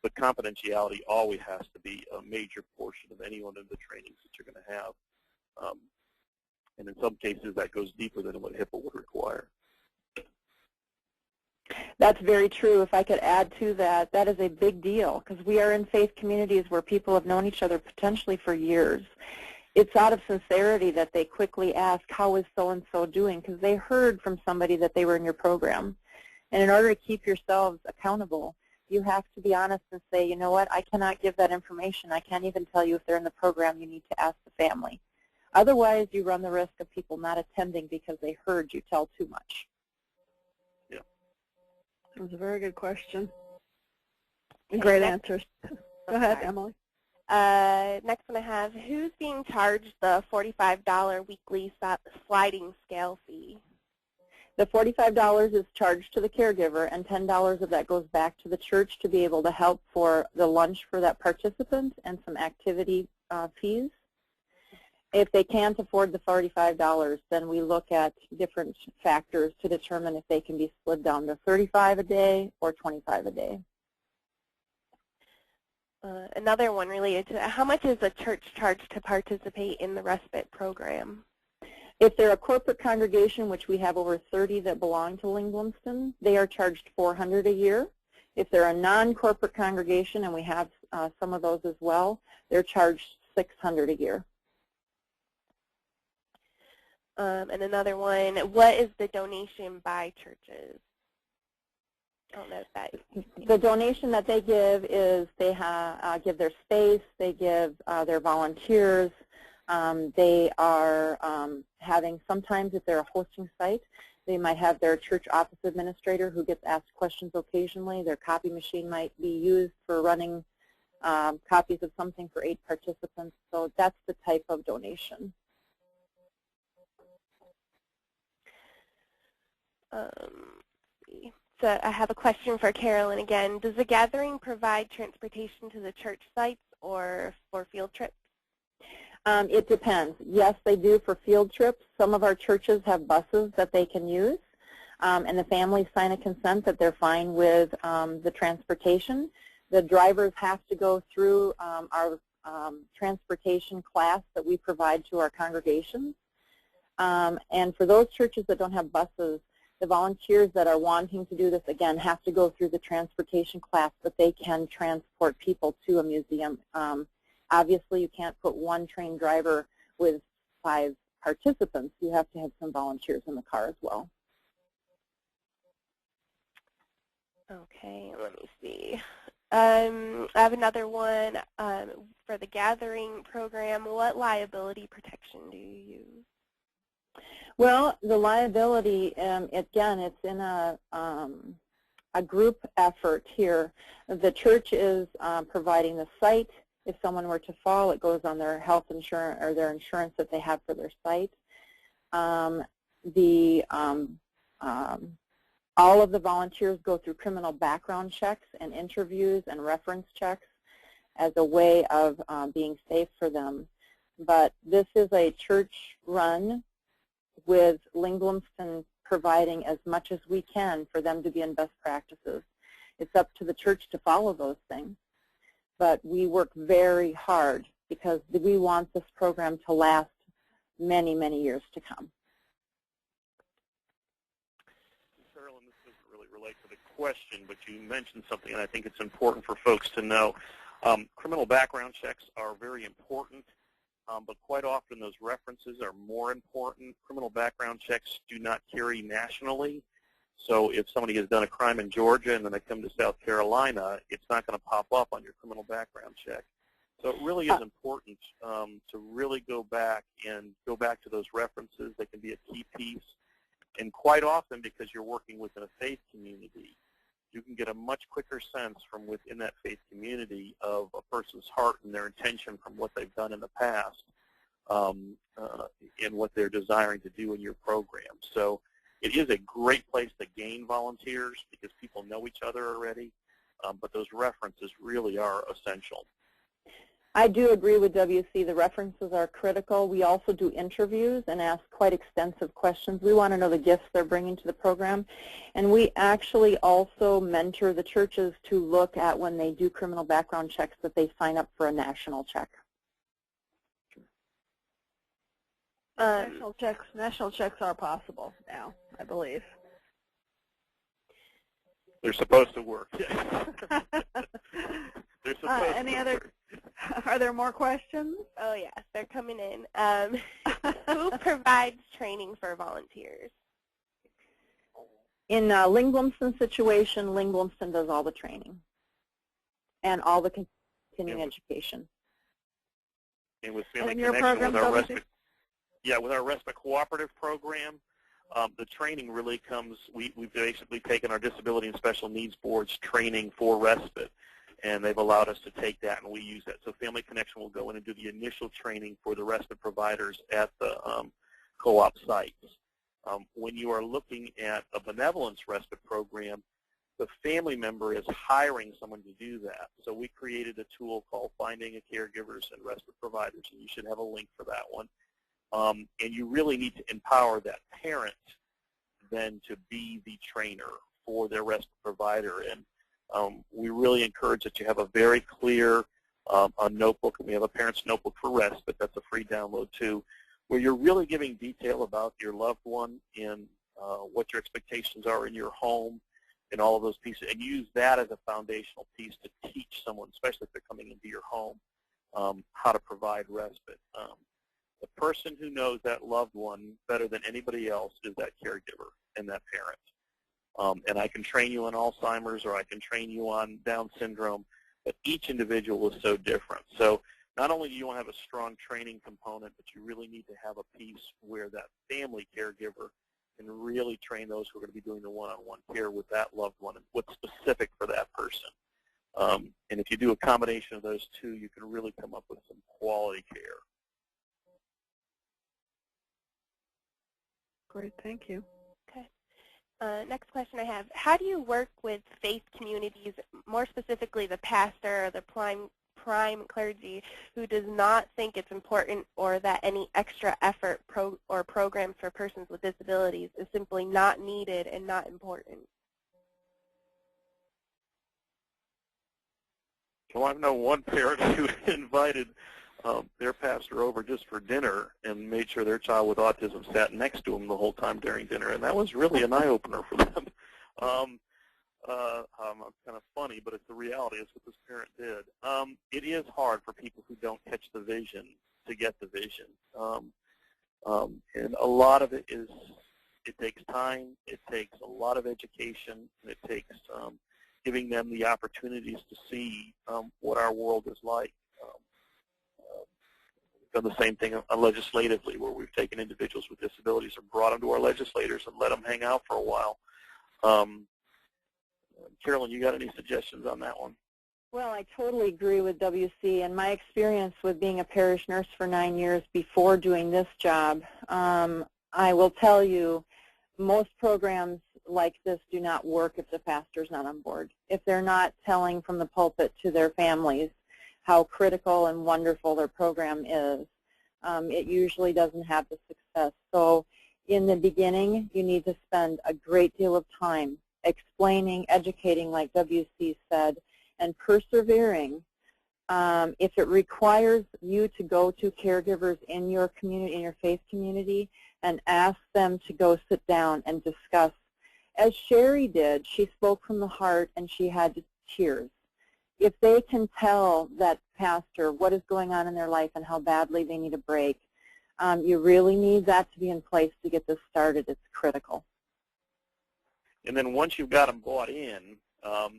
B: But confidentiality always has to be a major portion of any one of the trainings that you're going to have. And in some cases, that goes deeper than what HIPAA would require.
C: That's very true. If I could add to that, that is a big deal because we are in faith communities where people have known each other potentially for years. It's out of sincerity that they quickly ask, how is so-and-so doing? Because they heard from somebody that they were in your program. And in order to keep yourselves accountable, you have to be honest and say, you know what, I cannot give that information. I can't even tell you if they're in the program. You need to ask the family. Otherwise, you run the risk of people not attending because they heard you tell too much.
B: Yeah.
A: That was a very good question. And great answers. Go ahead, Emily.
E: Next one I have, who's being charged the $45 weekly sliding scale fee?
C: The $45 is charged to the caregiver, and $10 of that goes back to the church to be able to help for the lunch for that participant and some activity fees. If they can't afford the $45, then we look at different factors to determine if they can be split down to $35 a day or $25 a day.
E: Another one related to that, how much is a church charged to participate in the respite program?
C: If they're a corporate congregation, which we have over 30 that belong to Lyngblomsten, they are charged $400 a year. If they're a non-corporate congregation, and we have some of those as well, they're charged $600 a year.
E: And another one, what is the donation by churches? I don't know if that is.
C: The donation that they give is they give their space, they give their volunteers. They are having, sometimes if they're a hosting site, they might have their church office administrator who gets asked questions occasionally. Their copy machine might be used for running copies of something for 8 participants. So that's the type of donation.
E: So I have a question for Carolyn again. Does the gathering provide transportation to the church sites or for field trips?
C: It depends. Yes, they do for field trips. Some of our churches have buses that they can use, and the families sign a consent that they're fine with the transportation. The drivers have to go through our transportation class that we provide to our congregations. And for those churches that don't have buses, The volunteers that are wanting to do this, again, have to go through the transportation class, but they can transport people to a museum. Obviously, you can't put one trained driver with 5 participants. You have to have some volunteers in the car as well.
E: Okay, let me see. I have another one for the gathering program. What liability protection do you use?
C: Well, the liability, again, it's in a group effort here. The church is providing the site. If someone were to fall, it goes on their health insurance or their insurance that they have for their site. All of the volunteers go through criminal background checks and interviews and reference checks as a way of being safe for them. But this is a church run with Lyngblomsten providing as much as we can for them to be in best practices. It's up to the church to follow those things. But we work very hard because we want this program to last many, many years to come.
B: Carolyn, this doesn't really relate to the question, but you mentioned something, and I think it's important for folks to know. Criminal background checks are very important, but quite often those references are more important. Criminal background checks do not carry nationally. So if somebody has done a crime in Georgia and then they come to South Carolina, it's not going to pop up on your criminal background check. So it really is important to really go back to those references. They can be a key piece. And quite often, because you're working within a faith community, you can get a much quicker sense from within that faith community of a person's heart and their intention from what they've done in the past and what they're desiring to do in your program. So it is a great place to gain volunteers because people know each other already, but those references really are essential.
C: I do agree with WC. The references are critical. We also do interviews and ask quite extensive questions. We want to know the gifts they're bringing to the program. And we actually also mentor the churches to look at when they do criminal background checks that they sign up for a national check.
A: National checks are possible now, I believe.
B: They're supposed to work. They're supposed
A: Any
B: to
A: other?
B: work.
A: Are there more questions?
E: Oh, yes, they're coming in. Who provides training for volunteers?
C: In Lyngblomsten situation, Lyngblomsten does all the training and all the continuing education.
B: And with Family
A: And your
B: Connection,
A: program,
B: with our Respite Cooperative program, the training really comes, we've basically taken our Disability and Special Needs Board's training for Respite, and they've allowed us to take that, and we use that. So Family Connection will go in and do the initial training for the Respite providers at the co-op sites. When you are looking at a Benevolence Respite program, the family member is hiring someone to do that. So we created a tool called Finding a Caregivers and Respite Providers, and you should have a link for that one. And you really need to empower that parent then to be the trainer for their respite provider. And we really encourage that you have a very clear a notebook. We have a parent's notebook for respite. That's a free download too, where you're really giving detail about your loved one and what your expectations are in your home and all of those pieces. And use that as a foundational piece to teach someone, especially if they're coming into your home, how to provide respite. The person who knows that loved one better than anybody else is that caregiver and that parent. And I can train you on Alzheimer's or I can train you on Down syndrome, but each individual is so different. So not only do you want to have a strong training component, but you really need to have a piece where that family caregiver can really train those who are going to be doing the one-on-one care with that loved one and what's specific for that person. And if you do a combination of those two, you can really come up with some quality care.
A: Great, thank you.
E: Okay. Next question I have, how do you work with faith communities, more specifically the pastor or the prime clergy, who does not think it's important or that any extra effort or programs for persons with disabilities is simply not needed and not important?
B: Well, I've known one parent who invited their pastor over just for dinner and made sure their child with autism sat next to them the whole time during dinner, and that was really an eye-opener for them. Kind of funny, but it's the reality. It's what this parent did. It is hard for people who don't catch the vision to get the vision, and a lot of it is, it takes time, it takes a lot of education, and it takes giving them the opportunities to see what our world is like. We've done the same thing legislatively, where we've taken individuals with disabilities and brought them to our legislators and let them hang out for a while. Carolyn, you got any suggestions on that one?
C: Well, I totally agree with WC, and my experience with being a parish nurse for 9 years before doing this job, I will tell you, most programs like this do not work if the pastor's not on board. If they're not telling from the pulpit to their families how critical and wonderful their program is, it usually doesn't have the success. So in the beginning, you need to spend a great deal of time explaining, educating, like WC said, and persevering. If it requires you to go to caregivers in your community, in your faith community, and ask them to go sit down and discuss, as Sherry did, she spoke from the heart and she had tears. If they can tell that pastor what is going on in their life and how badly they need a break, you really need that to be in place to get this started. It's critical.
B: And then once you've got them bought in,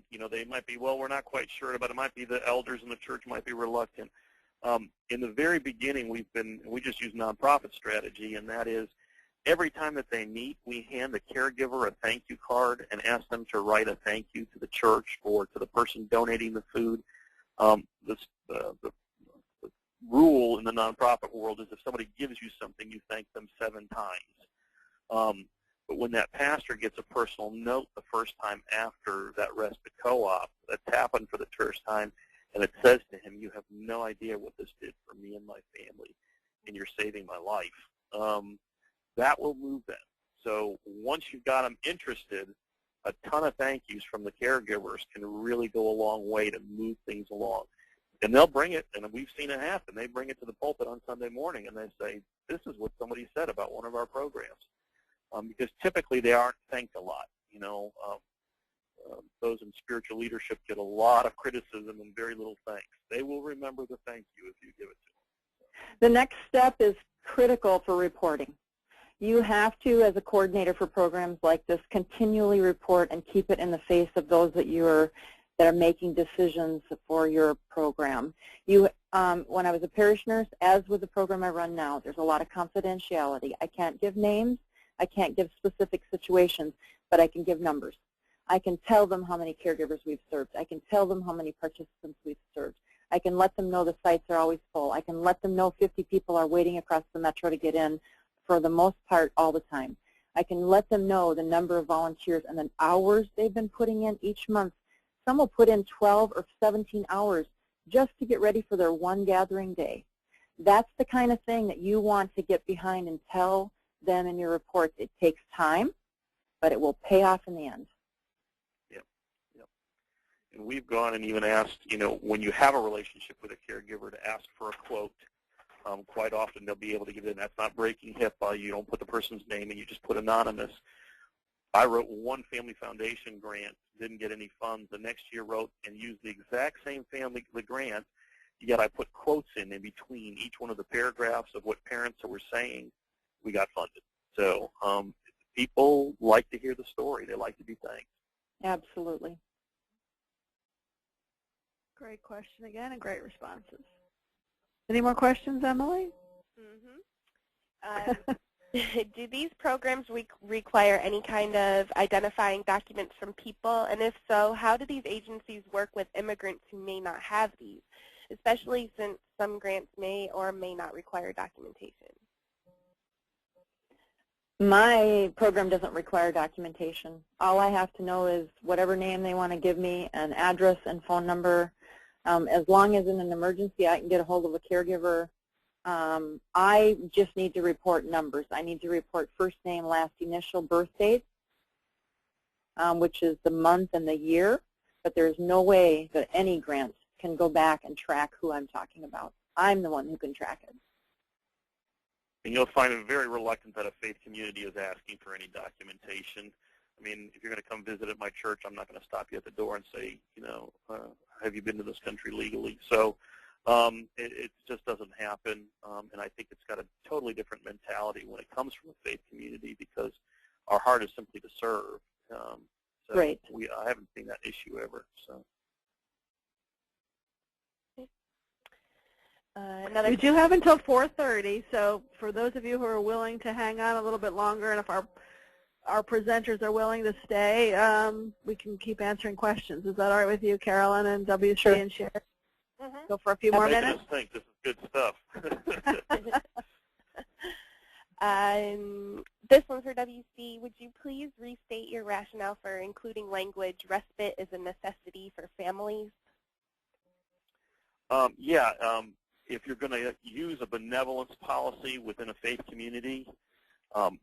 B: you know, they might be, well, we're not quite sure about it. It might be the elders in the church might be reluctant. In the very beginning, we just use nonprofit strategy, and that is every time that they meet, we hand the caregiver a thank you card and ask them to write a thank you to the church or to the person donating the food. The rule in the nonprofit world is if somebody gives you something, you thank them 7 times. But when that pastor gets a personal note the first time after that respite co-op, that's happened for the first time, and it says to him, you have no idea what this did for me and my family, and you're saving my life, that will move them. So once you've got them interested, a ton of thank yous from the caregivers can really go a long way to move things along. And they'll bring it, and we've seen it happen. They bring it to the pulpit on Sunday morning, and they say, this is what somebody said about one of our programs. Because typically they aren't thanked a lot. You know, those in spiritual leadership get a lot of criticism and very little thanks. They will remember the thank you if you give it to them.
C: The next step is critical for reporting. You have to, as a coordinator for programs like this, continually report and keep it in the face of those that are making decisions for your program. When I was a parish nurse, as with the program I run now, there's a lot of confidentiality. I can't give names. I can't give specific situations, but I can give numbers. I can tell them how many caregivers we've served. I can tell them how many participants we've served. I can let them know the sites are always full. I can let them know 50 people are waiting across the metro to get in for the most part all the time. I can let them know the number of volunteers and the hours they've been putting in each month. Some will put in 12 or 17 hours just to get ready for their one gathering day. That's the kind of thing that you want to get behind and tell them in your reports. It takes time, but it will pay off in the end.
B: Yep, yep. And we've gone and even asked, you know, when you have a relationship with a caregiver, to ask for a quote. Quite often they'll be able to give it in. That's not breaking HIPAA. You don't put the person's name and you just put anonymous. I wrote one family foundation grant, didn't get any funds. The next year wrote and used the exact same family grant, yet I put quotes in between each one of the paragraphs of what parents were saying. We got funded. So people like to hear the story. They like to be thanked.
C: Absolutely.
A: Great question again and great responses. Any more questions, Emily?
E: Do these programs require any kind of identifying documents from people? And if so, how do these agencies work with immigrants who may not have these, especially since some grants may or may not require documentation?
C: My program doesn't require documentation. All I have to know is whatever name they want to give me, an address and phone number. As long as in an emergency I can get a hold of a caregiver, I just need to report numbers. I need to report first name, last initial, birth date, which is the month and the year, but there's no way that any grant can go back and track who I'm talking about. I'm the one who can track it.
B: And you'll find it very reluctant that a faith community is asking for any documentation. I mean, if you're going to come visit at my church, I'm not going to stop you at the door and say, you know, have you been to this country legally? So it just doesn't happen, and I think it's got a totally different mentality when it comes from a faith community because our heart is simply to serve. So
C: Right.
B: I haven't seen that issue ever. So.
A: We do have until 4:30, so for those of you who are willing to hang on a little bit longer, and if our presenters are willing to stay, we can keep answering questions. Is that all right with you, Carolyn and WC
C: Sure.
A: and Sherry? Go for a few more minutes.
B: Making us think this is good stuff.
E: This one's for WC. Would you please restate your rationale for including language, respite is a necessity for families?
B: If you're going to use a benevolence policy within a faith community,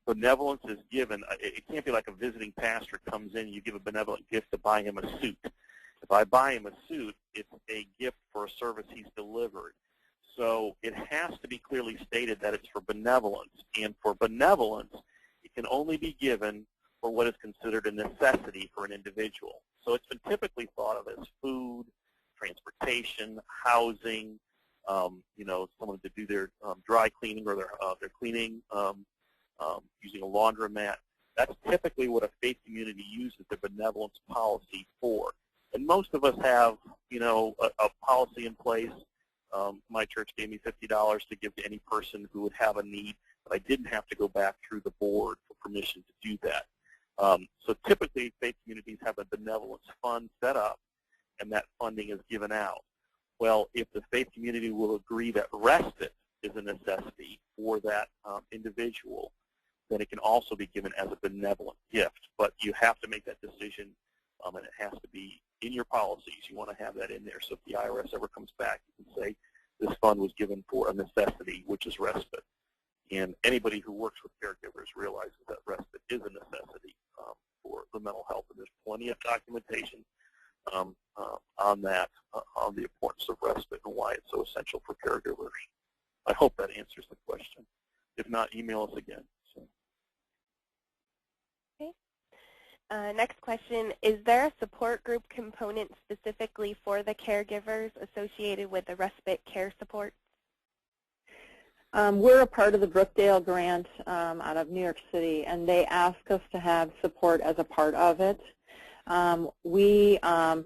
B: benevolence is given. It can't be like a visiting pastor comes in and you give a benevolent gift to buy him a suit. If I buy him a suit, it's a gift for a service he's delivered. So it has to be clearly stated that it's for benevolence. And for benevolence, it can only be given for what is considered a necessity for an individual. So it's been typically thought of as food, transportation, housing, you know, someone to do their dry cleaning or their cleaning, using a laundromat. That's typically what a faith community uses their benevolence policy for. And most of us have, you know, a policy in place. My church gave me $50 to give to any person who would have a need, but I didn't have to go back through the board for permission to do that. So typically, faith communities have a benevolence fund set up, and that funding is given out. Well, if the faith community will agree that respite is a necessity for that individual, then it can also be given as a benevolent gift. But you have to make that decision, and it has to be in your policies. You want to have that in there. So if the IRS ever comes back, you can say this fund was given for a necessity, which is respite. And anybody who works with caregivers realizes that respite is a necessity for the mental health. And there's plenty of documentation on that, on the importance of respite and why it's so essential for caregivers. I hope that answers the question. If not, email us again. So.
E: Okay. Next question, is there a support group component specifically for the caregivers associated with the respite care support?
C: We're a part of the Brookdale grant out of New York City, and they ask us to have support as a part of it. We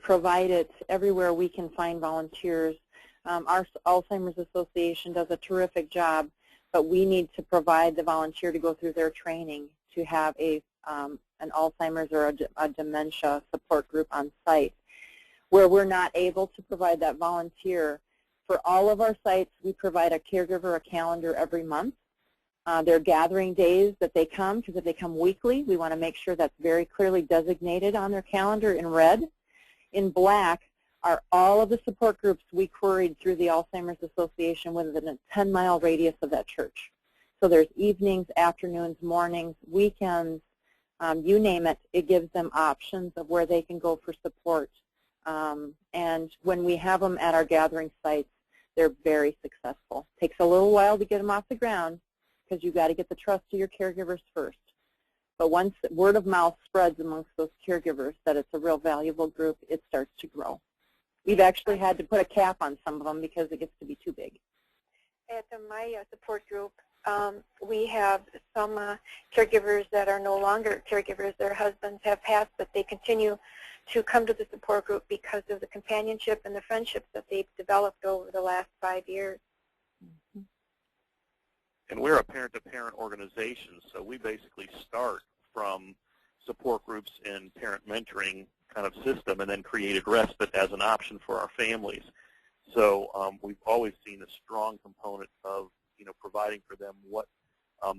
C: provide it everywhere we can find volunteers. Our Alzheimer's Association does a terrific job, but we need to provide the volunteer to go through their training to have an Alzheimer's or a dementia support group on site. Where we're not able to provide that volunteer, for all of our sites, we provide a caregiver a calendar every month. Their gathering days that they come, because if they come weekly, we want to make sure that's very clearly designated on their calendar in red. In black are all of the support groups we queried through the Alzheimer's Association within a 10-mile radius of that church. So there's evenings, afternoons, mornings, weekends, you name it, it gives them options of where they can go for support. And when we have them at our gathering sites, they're very successful. Takes a little while to get them off the ground because you've got to get the trust of your caregivers first. But once word of mouth spreads amongst those caregivers that it's a real valuable group, it starts to grow. We've actually had to put a cap on some of them because it gets to be too big.
D: At my support group, we have some caregivers that are no longer caregivers. Their husbands have passed, but they continue to come to the support group because of the companionship and the friendships that they've developed over the last 5 years.
C: Mm-hmm.
B: And we're a parent-to-parent organization, so we basically start from support groups and parent mentoring kind of system and then created respite as an option for our families. So we've always seen a strong component of providing for them what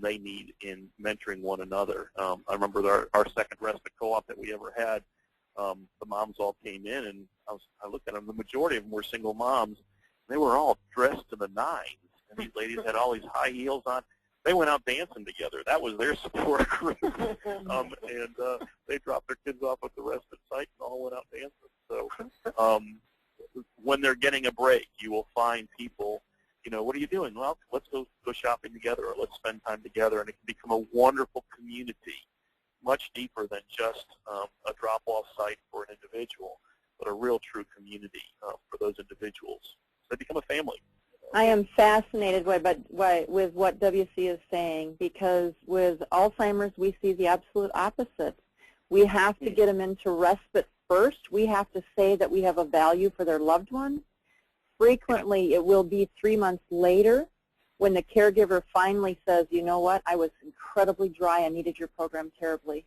B: they need in mentoring one another. I remember our second respite co-op that we ever had, the moms all came in, and I looked at them. The majority of them were single moms. They were all dressed to the nines, and these ladies had all these high heels on. They went out dancing together. That was their support group. And they dropped their kids off at the respite site and all went out dancing. So when they're getting a break, you will find people You know, what are you doing? Well, let's go shopping together, or let's spend time together, and it can become a wonderful community, much deeper than just a drop-off site for an individual, but a real true community for those individuals. They become a family.
C: I am fascinated with what WC is saying, because with Alzheimer's we see the absolute opposite. We have to get them into respite first. We have to say that we have a value for their loved one. Frequently it will be 3 months later when the caregiver finally says, you know what, I was incredibly dry, I needed your program terribly.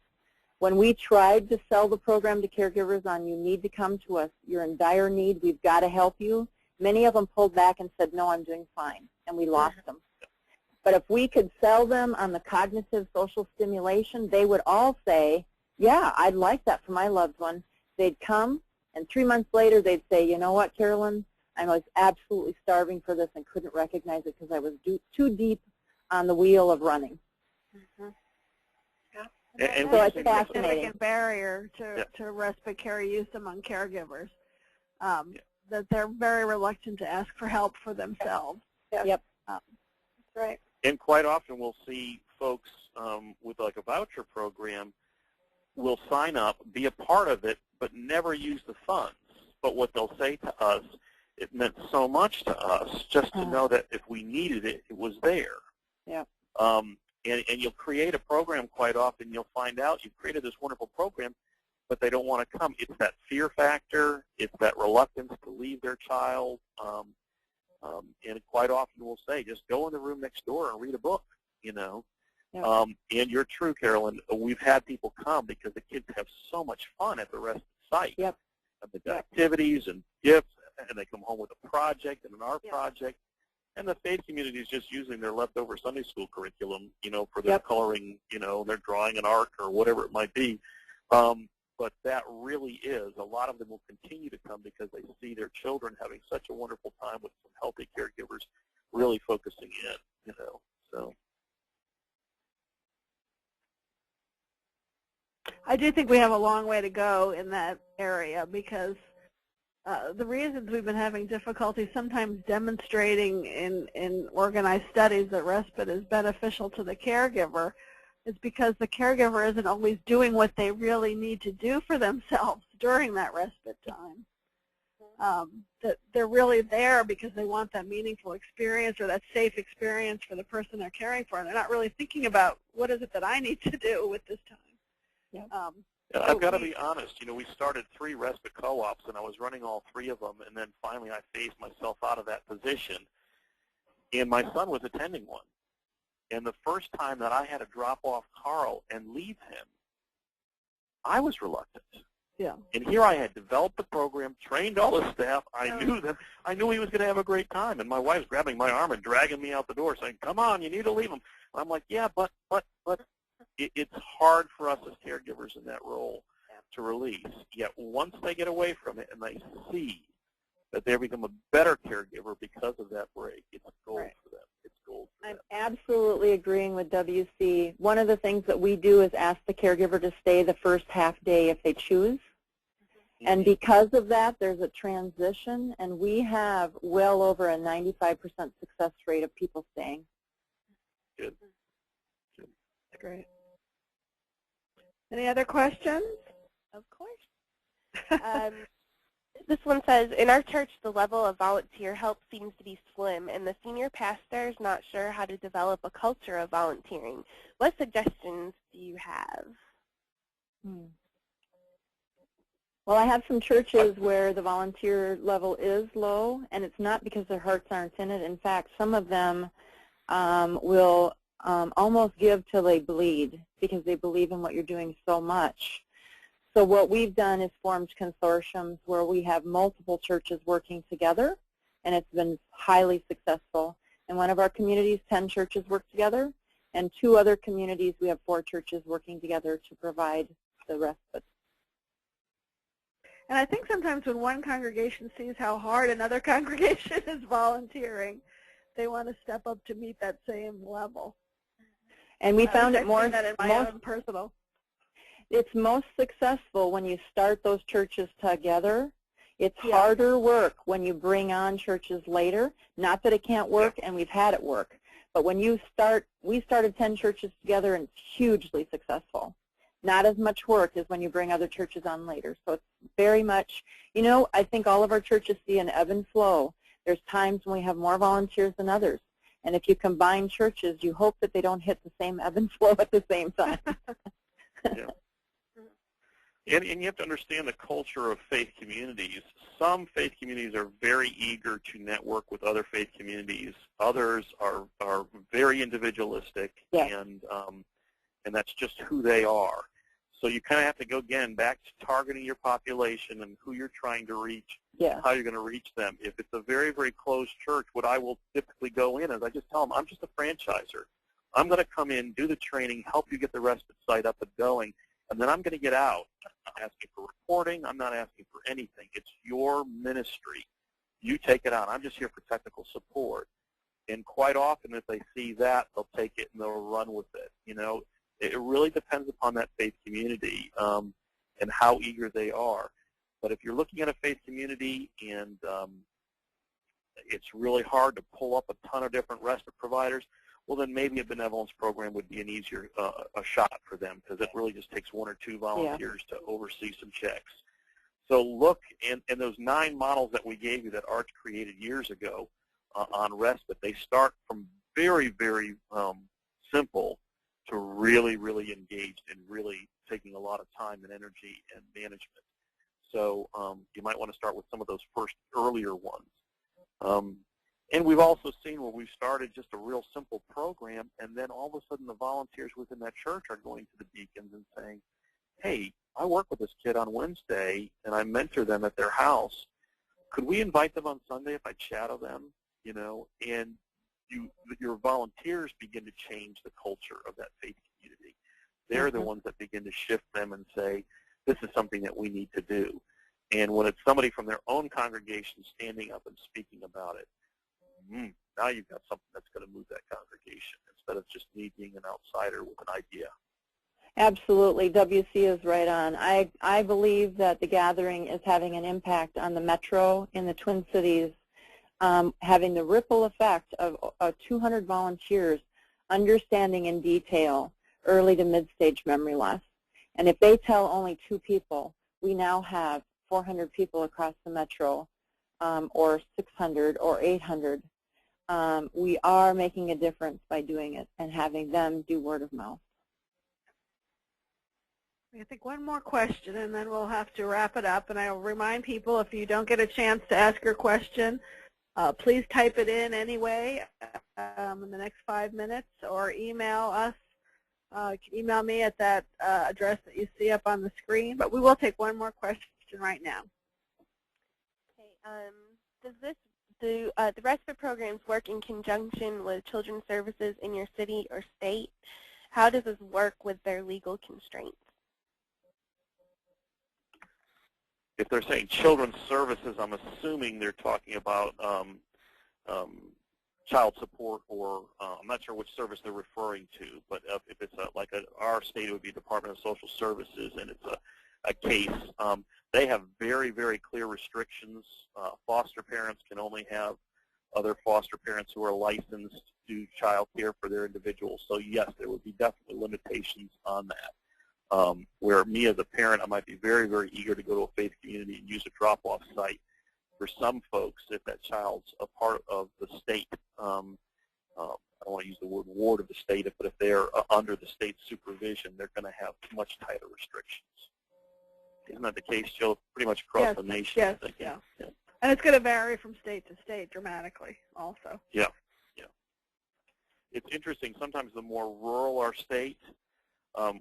C: When we tried to sell the program to caregivers on, you need to come to us, you're in dire need, we've got to help you, many of them pulled back and said, no, I'm doing fine, and we lost them. But if we could sell them on the cognitive social stimulation, they would all say, yeah, I'd like that for my loved one. They'd come, and 3 months later they'd say, you know what, Carolyn, I was absolutely starving for this and couldn't recognize it because I was too deep on the wheel of running.
A: Mm-hmm.
B: And
C: so it's
A: a
C: fascinating.
A: significant barrier to respite care use among caregivers, that they're very reluctant to ask for help for themselves.
C: Yep.
A: That's right.
B: And quite often we'll see folks with like a voucher program will sign up, be a part of it, but never use the funds. But what they'll say to us, it meant so much to us just to know that if we needed it, it was there.
C: Yeah.
B: And you'll create a program quite often, you'll find out you've created this wonderful program, but they don't want to come. It's that fear factor. It's that reluctance to leave their child. And quite often we'll say, just go in the room next door and read a book, you know. Yep. And you're true, Carolyn. We've had people come because the kids have so much fun at the respite site.
C: Yep.
B: And they've got activities and gifts, and they come home with a project and an art project. And the faith community is just using their leftover Sunday school curriculum, you know, for their coloring, you know, their drawing an art or whatever it might be. But that really is, a lot of them will continue to come because they see their children having such a wonderful time with some healthy caregivers really focusing in, you know, so.
A: I do think we have a long way to go in that area because the reasons we've been having difficulty sometimes demonstrating in organized studies that respite is beneficial to the caregiver is because the caregiver isn't always doing what they really need to do for themselves during that respite time. That they're really there because they want that meaningful experience or that safe experience for the person they're caring for, and they're not really thinking about what is it that I need to do with this time.
B: Yeah, I've got to be honest. You know, we started 3 respite co-ops, and I was running all 3 of them, and then finally I phased myself out of that position, and my son was attending one. And the first time that I had to drop off Carl and leave him, I was reluctant.
A: Yeah.
B: And here I had developed the program, trained all the staff. I knew them. I knew he was going to have a great time, and my wife's grabbing my arm and dragging me out the door, saying, "Come on, you need to leave him." And I'm like, "Yeah, but." It's hard for us as caregivers in that role to release. Yet once they get away from it and they see that they become a better caregiver because of that break, it's gold for them. It's gold for them.
C: I'm absolutely agreeing with WC. One of the things that we do is ask the caregiver to stay the first half day if they choose. And because of that, there's a transition, and we have well over a 95% success rate of people staying.
B: Good.
A: Great. Any other questions?
E: Of course. This one says, in our church, the level of volunteer help seems to be slim, and the senior pastor is not sure how to develop a culture of volunteering. What suggestions do you have?
C: Well, I have some churches where the volunteer level is low, and it's not because their hearts aren't in it. In fact, some of them will almost give till they bleed because they believe in what you're doing so much. So what we've done is formed consortiums where we have multiple churches working together, and it's been highly successful. In one of our communities, 10 churches work together, and 2 other communities, we have 4 churches working together to provide the respite.
A: And I think sometimes when one congregation sees how hard another congregation is volunteering, they want to step up to meet that same level.
C: And we found it more,
A: that in my own personal.
C: It's most successful when you start those churches together. It's harder work when you bring on churches later. Not that it can't work, and we've had it work. But when you start, we started 10 churches together, and it's hugely successful. Not as much work as when you bring other churches on later. So it's very much, you know, I think all of our churches see an ebb and flow. There's times when we have more volunteers than others. And if you combine churches, you hope that they don't hit the same ebb and flow at the same time.
B: Yeah. And you have to understand the culture of faith communities. Some faith communities are very eager to network with other faith communities. Others are very individualistic, and that's just who they are. So you kind of have to go, again, back to targeting your population and who you're trying to reach, how you're going to reach them. If it's a very, very closed church, what I will typically go in is I just tell them, I'm just a franchiser. I'm going to come in, do the training, help you get the Respite site up and going, and then I'm going to get out. I'm not asking for reporting. I'm not asking for anything. It's your ministry. You take it on. I'm just here for technical support. And quite often, if they see that, they'll take it and they'll run with it. You know, it really depends upon that faith community and how eager they are. But if you're looking at a faith community and it's really hard to pull up a ton of different respite providers, well, then maybe a benevolence program would be an easier a shot for them, because it really just takes 1 or 2 volunteers to oversee some checks. So look, and those 9 models that we gave you that Arch created years ago on respite, they start from very, very simple to really, really engaged and really taking a lot of time and energy and management. So you might want to start with some of those first earlier ones. And we've also seen where we've started just a real simple program, and then all of a sudden the volunteers within that church are going to the deacons and saying, hey, I work with this kid on Wednesday, and I mentor them at their house. Could we invite them on Sunday if I shadow them? You know, and your volunteers begin to change the culture of that faith community. They're the ones that begin to shift them and say, this is something that we need to do. And when it's somebody from their own congregation standing up and speaking about it, now you've got something that's going to move that congregation instead of just me being an outsider with an idea.
C: Absolutely. WC is right on. I believe that the gathering is having an impact on the metro in the Twin Cities, having the ripple effect of 200 volunteers understanding in detail early to mid-stage memory loss. And if they tell only 2 people, we now have 400 people across the metro, or 600 or 800. We are making a difference by doing it and having them do word of mouth.
A: I think one more question, and then we'll have to wrap it up. And I'll remind people, if you don't get a chance to ask your question, please type it in anyway in the next 5 minutes, or email us. You can email me at that address that you see up on the screen. But we will take one more question right now.
E: Okay. Do the respite programs work in conjunction with children's services in your city or state? How does this work with their legal constraints?
B: If they're saying children's services, I'm assuming they're talking about child support, or I'm not sure which service they're referring to, but if it's like our state, it would be Department of Social Services, and it's a case. They have very, very clear restrictions. Foster parents can only have other foster parents who are licensed to do child care for their individuals. So yes, there would be definitely limitations on that. Where me as a parent, I might be very, very eager to go to a faith community and use a drop-off site. For some folks, if that child's a part of the state, I don't want to use the word ward of the state, but if they're under the state's supervision, they're going to have much tighter restrictions. Isn't that the case, Jill? Pretty much across the nation.
A: Yes, yeah. And it's going to vary from state to state dramatically also. Yeah, yeah.
B: It's interesting. Sometimes the more rural our state,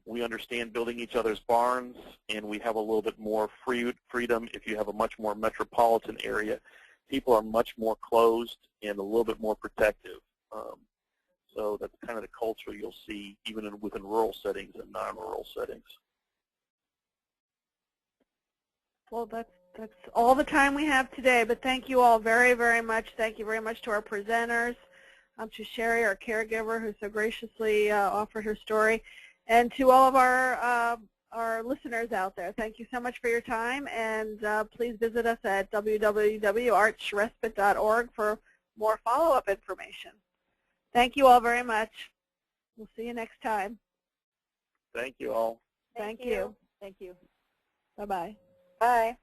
B: we understand building each other's barns, and we have a little bit more freedom. If you have a much more metropolitan area, people are much more closed and a little bit more protective. So that's kind of the culture you'll see even within rural settings and non-rural settings.
A: Well, that's all the time we have today, but thank you all very, very much. Thank you very much to our presenters, to Sherry, our caregiver, who so graciously offered her story, and to all of our our listeners out there. Thank you so much for your time, and please visit us at www.archrespite.org for more follow-up information. Thank you all very much. We'll see you next time.
B: Thank you all.
A: Thank you.
C: Thank you.
A: Bye-bye.
D: Bye.